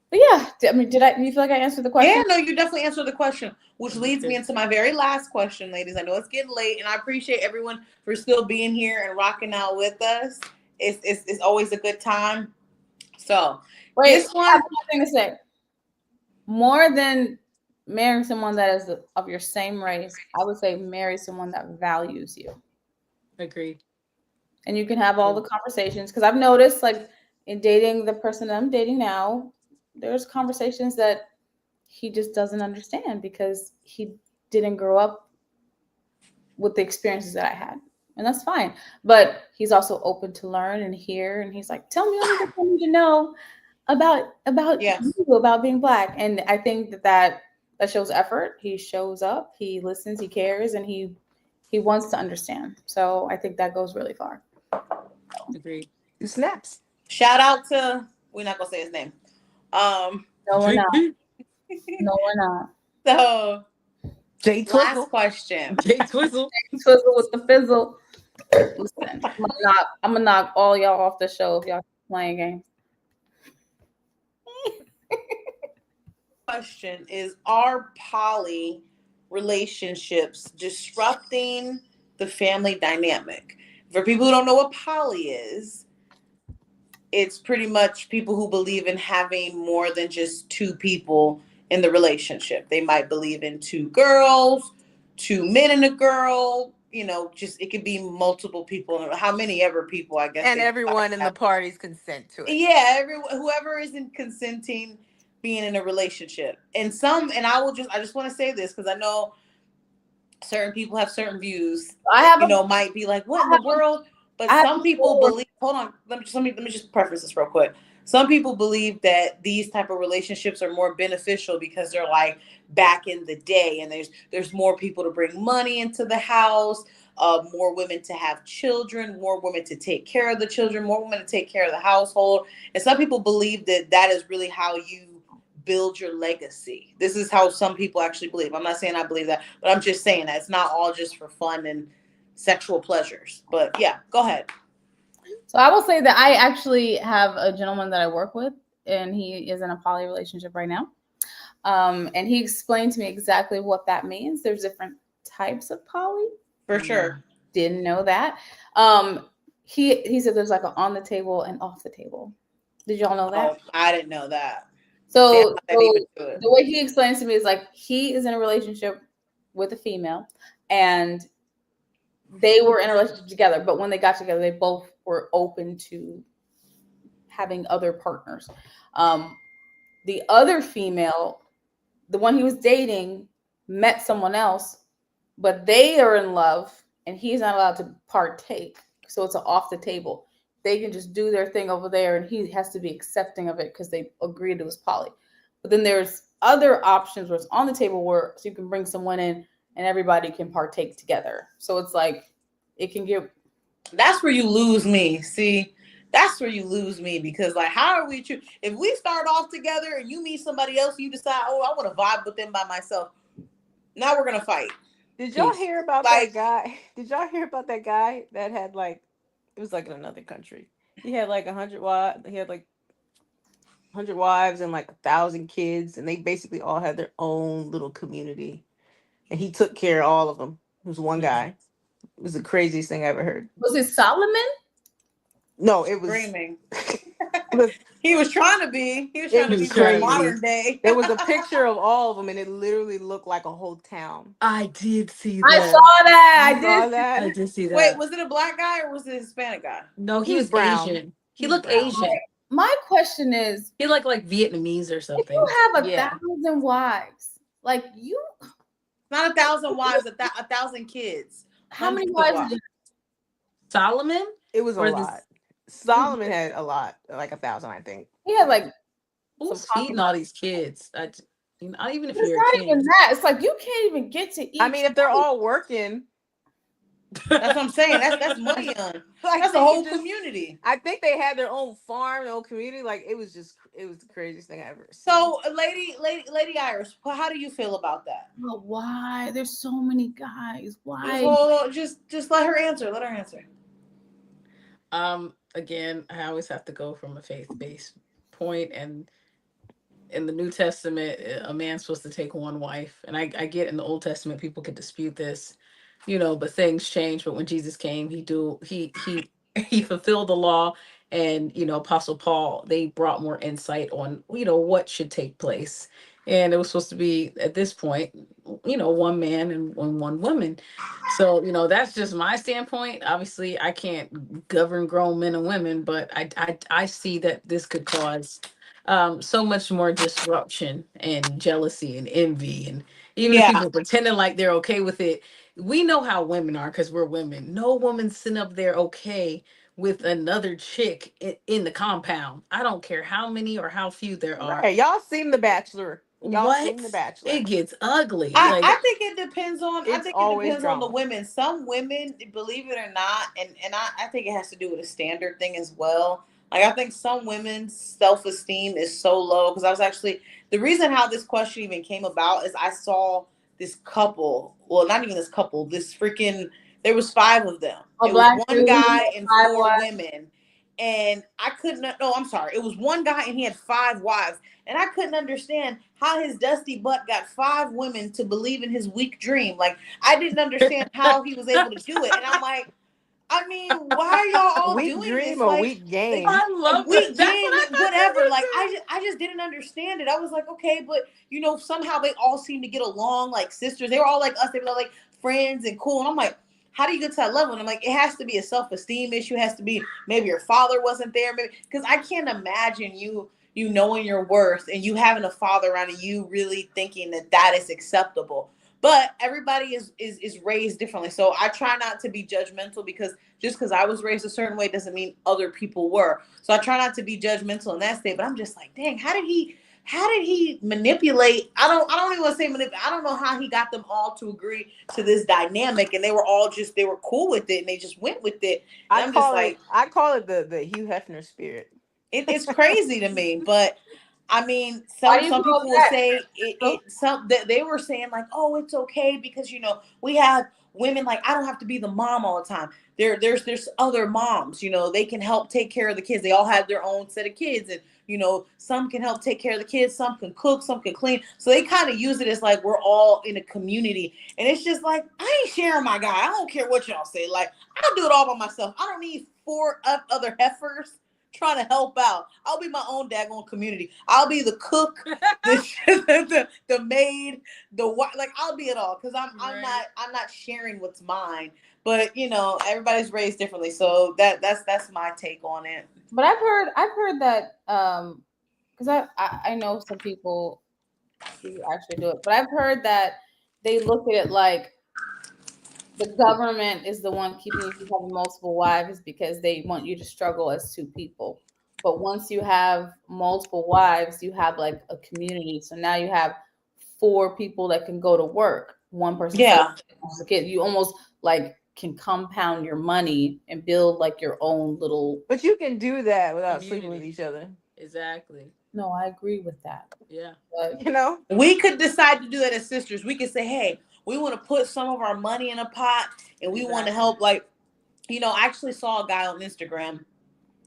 But yeah, I mean, do you feel like I answered the question? Yeah, no, you definitely answered the question, which leads me into my very last question, ladies. I know it's getting late, and I appreciate everyone for still being here and rocking out with us. It's always a good time. So, wait, this one, I have one thing to say. More than marrying someone that is of your same race, I would say marry someone that values you. Agreed. And you can have all the conversations, because I've noticed, like, in dating the person that I'm dating now, there's conversations that he just doesn't understand because he didn't grow up with the experiences that I had. And that's fine. But he's also open to learn and hear, and he's like, tell me everything I need to know about yes. you, about being Black. And I think that shows effort. He shows up, he listens, he cares, and he wants to understand. So I think that goes really far. Agreed. Snaps. Shout out to, we're not gonna say his name. No, we're not. No, we're not. So Jay Twizzle. last question. Jay Twizzle. Twizzle with the fizzle. Listen, I'm gonna knock all y'all off the show if y'all playing games. Question is, are poly relationships disrupting the family dynamic? For people who don't know what poly is, it's pretty much people who believe in having more than just two people in the relationship. They might believe in two girls, two men and a girl, just it could be multiple people, how many ever people, I guess. And everyone in the parties consent to it. Yeah, whoever isn't consenting being in a relationship. And I just want to say this because I know certain people have certain views. Might be like, what in the world? But some people believe, hold on, let me just preface this real quick. Some people believe that these type of relationships are more beneficial because they're like back in the day, and there's more people to bring money into the house, more women to have children, more women to take care of the children, more women to take care of the household. And some people believe that is really how you build your legacy. This is how some people actually believe. I'm not saying I believe that, but I'm just saying that it's not all just for fun and sexual pleasures. But yeah, go ahead. So I will say that I actually have a gentleman that I work with, and he is in a poly relationship right now. And he explained to me exactly what that means. There's different types of poly. For sure. Didn't know that. He said there's like an on the table and off the table. Did y'all know that? Oh, I didn't know that. So the way he explains to me is like he is in a relationship with a female, and they were in a relationship together, but when they got together, they both were open to having other partners. The other female, the one he was dating, met someone else, but they are in love, and he's not allowed to partake. So it's off the table. They can just do their thing over there, and he has to be accepting of it because they agreed it was poly. But then there's other options where it's on the table so you can bring someone in and everybody can partake together. So it's like it can get. That's where you lose me. See, that's where you lose me because like, how are we? If we start off together and you meet somebody else, you decide, oh, I want to vibe with them by myself. Now we're gonna fight. Did y'all hear about that guy? Did y'all hear about that guy that had like, it was like in another country. He had like 100 wives. He had like 100 wives and like 1,000 kids, and they basically all had their own little community. And he took care of all of them. It was one guy. It was the craziest thing I ever heard. Was it Solomon? No, it was Screaming. He was trying to be. He was It trying to was be crazy. modern day. There was a picture of all of them, and it literally looked like a whole town. I did see I that. saw that. You saw that? I did see Wait, that. was it a black guy or was it a Hispanic guy? No, He he was was brown. Asian. He He was looked brown. Asian. My question is, He looked like Vietnamese or if something. you have Yeah. 1,000 wives, like you, Not 1,000 wives, 1,000 kids. how many Hundreds of wives? wives. Solomon? It was a Or lot. Solomon had a lot, like 1,000, I think. He had like who's some feeding all these kids? Not even if But it's you're a not king. even that. It's like you can't even get to eat. I mean, if they're all working, That's what I'm saying. That's money on. like, That's they a whole could just- community. I think they had their own farm, their own community. Like it was the craziest thing I ever seen. So, Lady Iris, how do you feel about that? But why? There's so many guys. Why? Well, just let her answer. Let her answer. Again, I always have to go from a faith-based point, and in the New Testament, a man's supposed to take one wife, and I get in the Old Testament people could dispute this, but things change. But when Jesus came, he fulfilled the law, and Apostle Paul, they brought more insight on what should take place, and it was supposed to be at this point, one man and one woman. So that's just my standpoint. Obviously, I can't govern grown men and women, but I see that this could cause so much more disruption and jealousy and envy. And even if Yeah. people pretending like they're okay with it, we know how women are because we're women. No woman's sitting up there okay with another chick in the compound. I don't care how many or how few there are. Right. Y'all seen The Bachelor. Y'all seen The What? Bachelor. It gets ugly. I think it depends on. I It's think it always depends on the drama. women. Some women, believe it or not, and I think it has to do with a standard thing as well. Like I think some women's self-esteem is so low because I was actually the reason how this question even came about is I saw this couple. Well, not even this couple. This freaking. There was 5 of them. It was one guy and 4 women. And I couldn't. No, I'm sorry. It was one guy and he had 5 wives. And I couldn't understand how his dusty butt got 5 women to believe in his weak dream. Like, I didn't understand how he was able to do it. And I'm like, I mean, why are y'all all Weak doing dream this? or Like, weak game? I love weak that. That's game, what I thought whatever. too. Like, I just didn't understand it. I was like, okay, but somehow they all seem to get along like sisters. They were all like us. They were like friends and cool. And I'm like, how do you get to that level? And I'm like, it has to be a self-esteem issue. It has to be maybe your father wasn't there, maybe because I can't imagine you knowing your worth and you having a father around and you really thinking that is acceptable. But everybody is raised differently. So I try not to be judgmental because just because I was raised a certain way doesn't mean other people were. So I try not to be judgmental in that state. But I'm just like, dang, how did he manipulate? I don't even want to say manipulate. I don't know how he got them all to agree to this dynamic, and they were cool with it, and they just went with it. And I'm just like, I call it the Hugh Hefner spirit. it's crazy to me, but I mean, some people will say they were saying like, oh, it's okay because we have women, like I don't have to be the mom all the time. There's other moms, they can help take care of the kids. They all have their own set of kids, and some can help take care of the kids, some can cook, some can clean. So they kind of use it as like we're all in a community, and it's just like I ain't sharing my guy. I don't care what y'all say. Like I'll do it all by myself. I don't need 4 other heifers trying to help out. I'll be my own daggone community. I'll be the cook, the maid, like I'll be it all because I'm not sharing what's mine. But everybody's raised differently, so that's my take on it. But I've heard that because I know some people who actually do it, but I've heard that they look at it like the government is the one keeping you from having multiple wives because they want you to struggle as 2 people. But once you have multiple wives, you have like a community. So now you have 4 people that can go to work. One person, yeah, the kid. You almost like can compound your money and build like your own little. But you can do that without sleeping with each other. Exactly. No, I agree with that. Yeah. But, we could decide to do that as sisters. We could say, hey, we want to put some of our money in a pot and we want to help. Like, I actually saw a guy on Instagram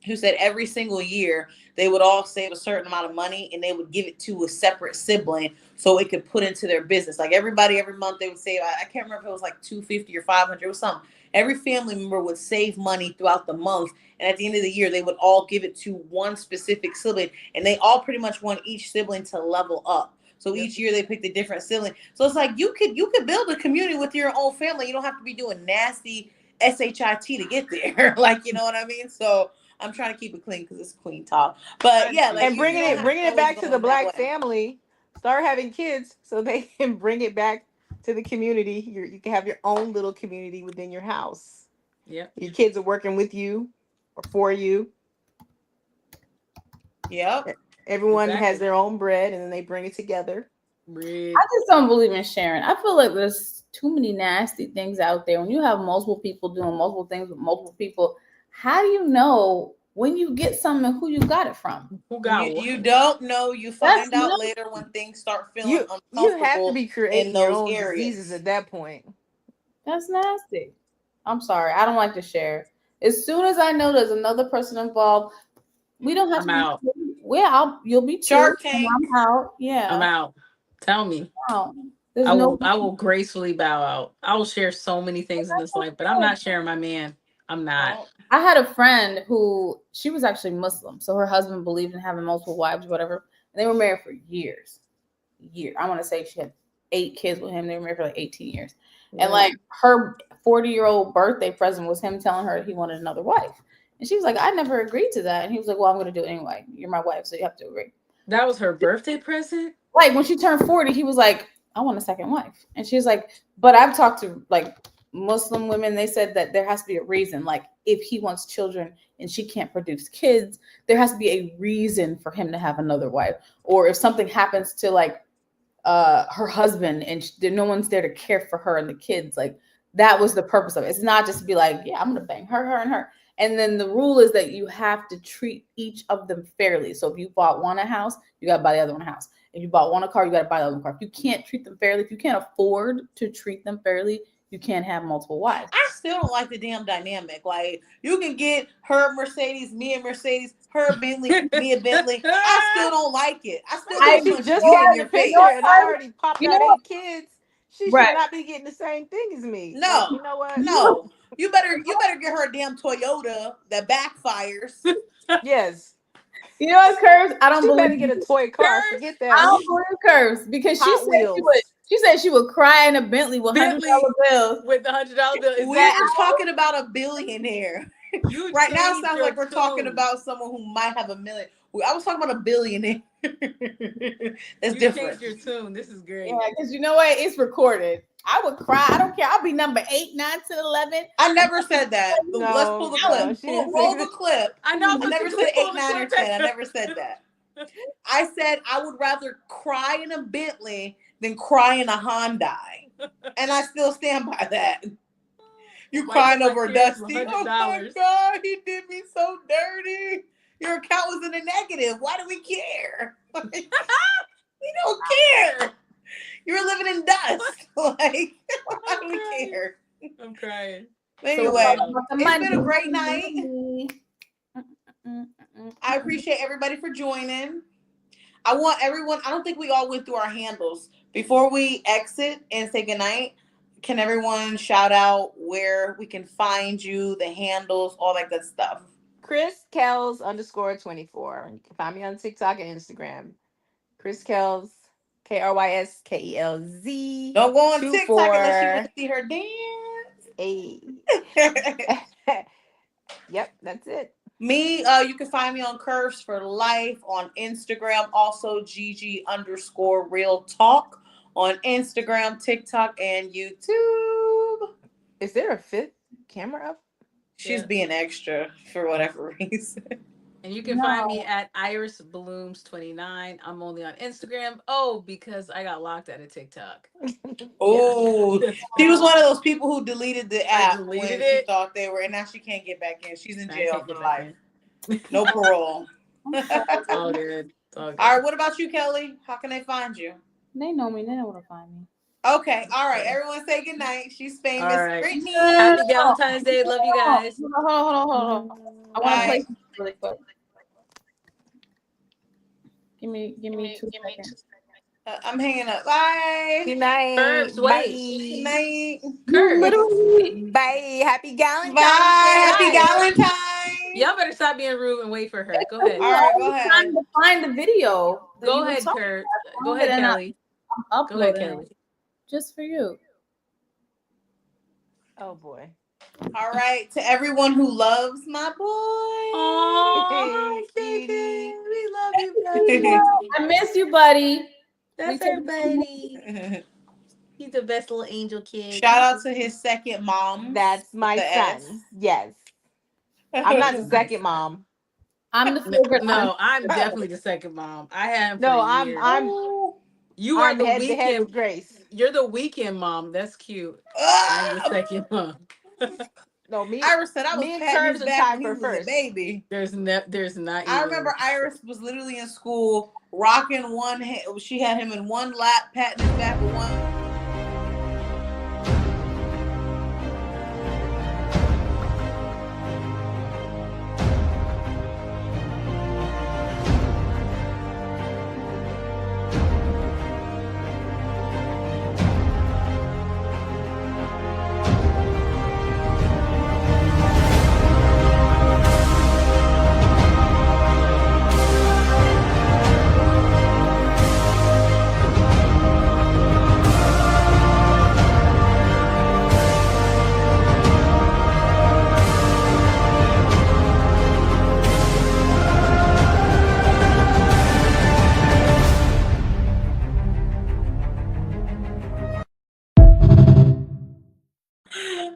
who said every single year they would all save a certain amount of money and they would give it to a separate sibling so it could put into their business. Like everybody every month they would save, I can't remember if it was like $250 or $500 or something. every family member would save money throughout the month, and at the end of the year, they would all give it to one specific sibling, and they all pretty much want each sibling to level up. So each year they picked a different sibling. So it's like you could build a community with your own family. You don't have to be doing nasty shit to get there. Like, you know what I mean? So I'm trying to keep it clean because it's queen talk. But yeah, like and bringing it back to the black family. Start having kids so they can bring it back to the community. You can have your own little community within your house. Yeah, your kids are working with you or for you. Yep. Everyone has their own bread, and then they bring it together. Bread. I just don't believe in sharing. I feel like there's too many nasty things out there. When you have multiple people doing multiple things with multiple people, how do you know when you get something who you got it from? Who got you don't know. You find out later when things start feeling uncomfortable. You have to be creating your own areas. Diseases at that point. That's nasty. I'm sorry. I don't like to share. As soon as I know there's another person involved, we don't have I'm to out. You'll be Shark Tank. I'm out. Yeah. I'm out. Tell me. Wow. I will gracefully bow out. I will share so many things in this life, but I'm not sharing my man. I'm not. I had a friend who, she was actually Muslim. So her husband believed in having multiple wives, whatever. And they were married for years. I want to say she had 8 kids with him. They were married for like 18 years. Yeah. And like her 40-year-old birthday present was him telling her he wanted another wife. And she was like, I never agreed to that. And he was like, well, I'm going to do it anyway. You're my wife, so you have to agree. That was her birthday present? Like when she turned 40, he was like, I want a second wife. And she was like, but I've talked to like Muslim women. They said that there has to be a reason. Like if he wants children and she can't produce kids, there has to be a reason for him to have another wife. Or if something happens to like her husband and no one's there to care for her and the kids, like that was the purpose of it. It's not just to be like, yeah, I'm going to bang her, and her. And then the rule is that you have to treat each of them fairly. So if you bought one a house, you got to buy the other one a house. If you bought one a car, you got to buy the other one a car. If you can't treat them fairly, if you can't afford to treat them fairly, you can't have multiple wives. I still don't like the damn dynamic. Like you can get her Mercedes, me a Mercedes, her Bentley, me a Bentley. I still don't like it. I still think she just in your face and I already popped out 8 kids. She should not be getting the same thing as me. No, like, you know what? No. You better get her a damn Toyota that backfires. Yes. You know what, Curves? I don't believe better get a toy car. Forget that. I don't believe Curves because she said she would cry in a Bentley with $100 bills. With the $100 bill. We're talking about a billionaire. Right now it sounds like we're talking about someone who might have $1 million. I was talking about a billionaire. That's different. Changed your tune. This is great. Yeah, because you know what? It's recorded. I would cry. I don't care. I'll be number 8, 9, 10, 11. I never said that. No, let's pull the clip. Roll the clip. I know. I never said 8, 9, or 10. I never said that. I said I would rather cry in a Bentley than cry in a Hyundai. And I still stand by that. You crying over a Dusty. Oh my God, he did me so dirty. Your account was in the negative. Why do we care? We don't care. You're living in dust. Like, why do we care? I'm crying. Anyway, it's been a great night. I appreciate everybody for joining. I want everyone, I don't think we all went through our handles. Before we exit and say goodnight, can everyone shout out where we can find you, the handles, all that good stuff? Chris Kells _24. You can find me on TikTok and Instagram. Chris Kells, KRYSKELZ. Don't go on TikTok unless you want to see her dance. Hey. Yep, that's it. Me, you can find me on Curves for Life on Instagram. Also, Gigi_Real Talk on Instagram, TikTok, and YouTube. Is there a 5th camera up? She's being extra for whatever reason. And you can find me at Iris Blooms 29. I'm only on Instagram. Oh, because I got locked out of TikTok. Oh, she was one of those people who deleted the app when she thought they were, and now she can't get back in. She's in jail for life. No parole. All good. All right, what about you, Kelly? How can they find you? They know me. They know where to find me. Okay, all right. Everyone say goodnight. She's famous. Right. Brittany. Happy Galentine's Day. Love you guys. Hold on. I want to play really quick. Give me 2 seconds. I'm hanging up. Bye. Good night. Curbs, Good wait. night. Curbs. Literally. Bye. Happy Galentine's Bye. Happy Day. Galentine. Y'all better stop being rude and wait for her. It Go took ahead. me All right, all go the ahead. time to find the video that Go you were ahead, talking Kurt. about. Go ahead, And Kelly. I'm Go ahead, uploading Kelly. it just for you. Oh boy. All right, to everyone who loves my boy. Oh, Hey, cutie. we love you, buddy. I miss you, buddy. That's We our took- buddy. He's the best little angel kid. Shout out to his second mom. That's my the son. S. Yes. I'm not the second mom. I'm the favorite. No, I'm definitely the second mom. I had him for No, a year. You are I'm the head to head weekend. with Grace. You're the weekend mom. That's cute. I'm the second mom. No, me. Iris said I was Me and patting Curbs his are back tied when he for was first. a baby. There's not. I even- remember Iris was literally in school rocking one hand. She had him in one lap, patting his back with one.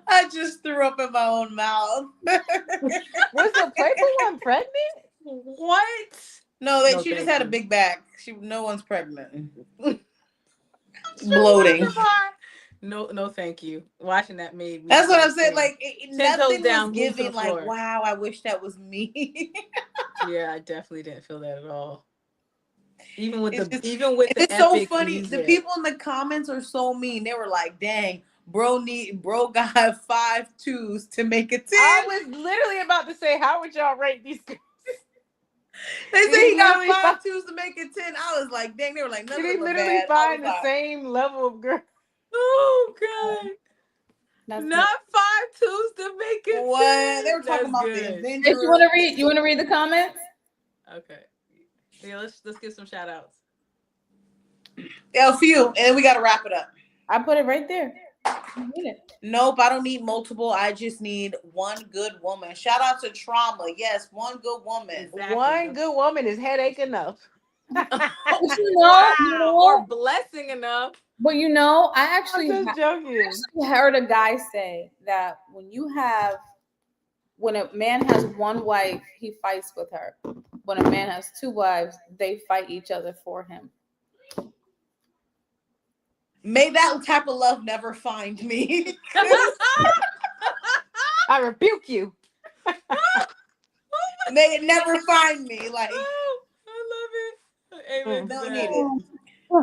I just threw up in my own mouth. Was the purple one pregnant? What? No, No, she just thank had a you. big back. No one's pregnant. Bloating. No, thank you. Watching that made me. That's what I'm saying. say, Like 10 nothing toes was down, move to giving. the Like, floor. wow, I wish that was me. Yeah, I definitely didn't feel that at all. Even with It's the just- even with the It's so epic funny. music. The people in the comments are so mean. They were like, "Dang, bro got 5 2s to make a 10." I was literally about to say, how would y'all rate these girls? They Did say he he got literally 5 2s to make a 10. I was like, "Dang!" They were like, "None Did of he them are literally bad." I find was the like, same level of girl? Oh god. That's Not 5 2s to make it. what? They were 10. talking That's about the good. Hey, Avengers. you want to read? You want to read the comments? Okay. Yeah, let's give some shout outs. Yeah, a few, and we got to wrap it up. I put it right there. You read it. Nope, I don't need multiple. I just need one good woman. Shout out to Trauma. Yes, one good woman. Exactly. One good woman is headache enough. But Wow. you know, Or blessing enough. but you know, I I'm actually just joking. heard a guy say that when a man has one wife, he fights with her. When a man has two wives, they fight each other for him. May that type of love never find me. I rebuke you. May it never find me. Like, Oh, I love it. Amen. don't to need that. it.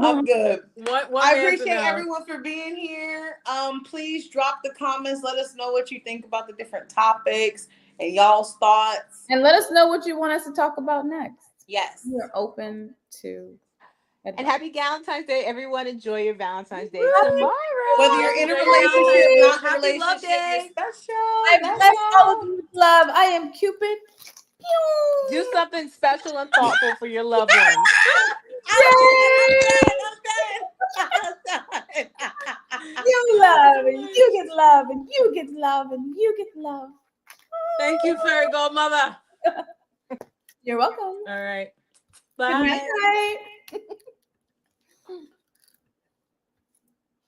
I'm good. One I man's appreciate enough. everyone for being here. Please drop the comments. Let us know what you think about the different topics and y'all's thoughts. And let us know what you want us to talk about next. Yes. We're open to And happy Valentine's Day, everyone. Enjoy your Valentine's Day tomorrow. Whether you're in a Happy relationship, not in a Happy Love relationship, you're Day. special. I That's bless all all. of you with love. I am Cupid. Pew! Do something special and thoughtful for your loved ones. I'm done. You love and you get love and you get love and you get love. Thank you, fairy godmother. You're welcome. All right. Good Bye. night.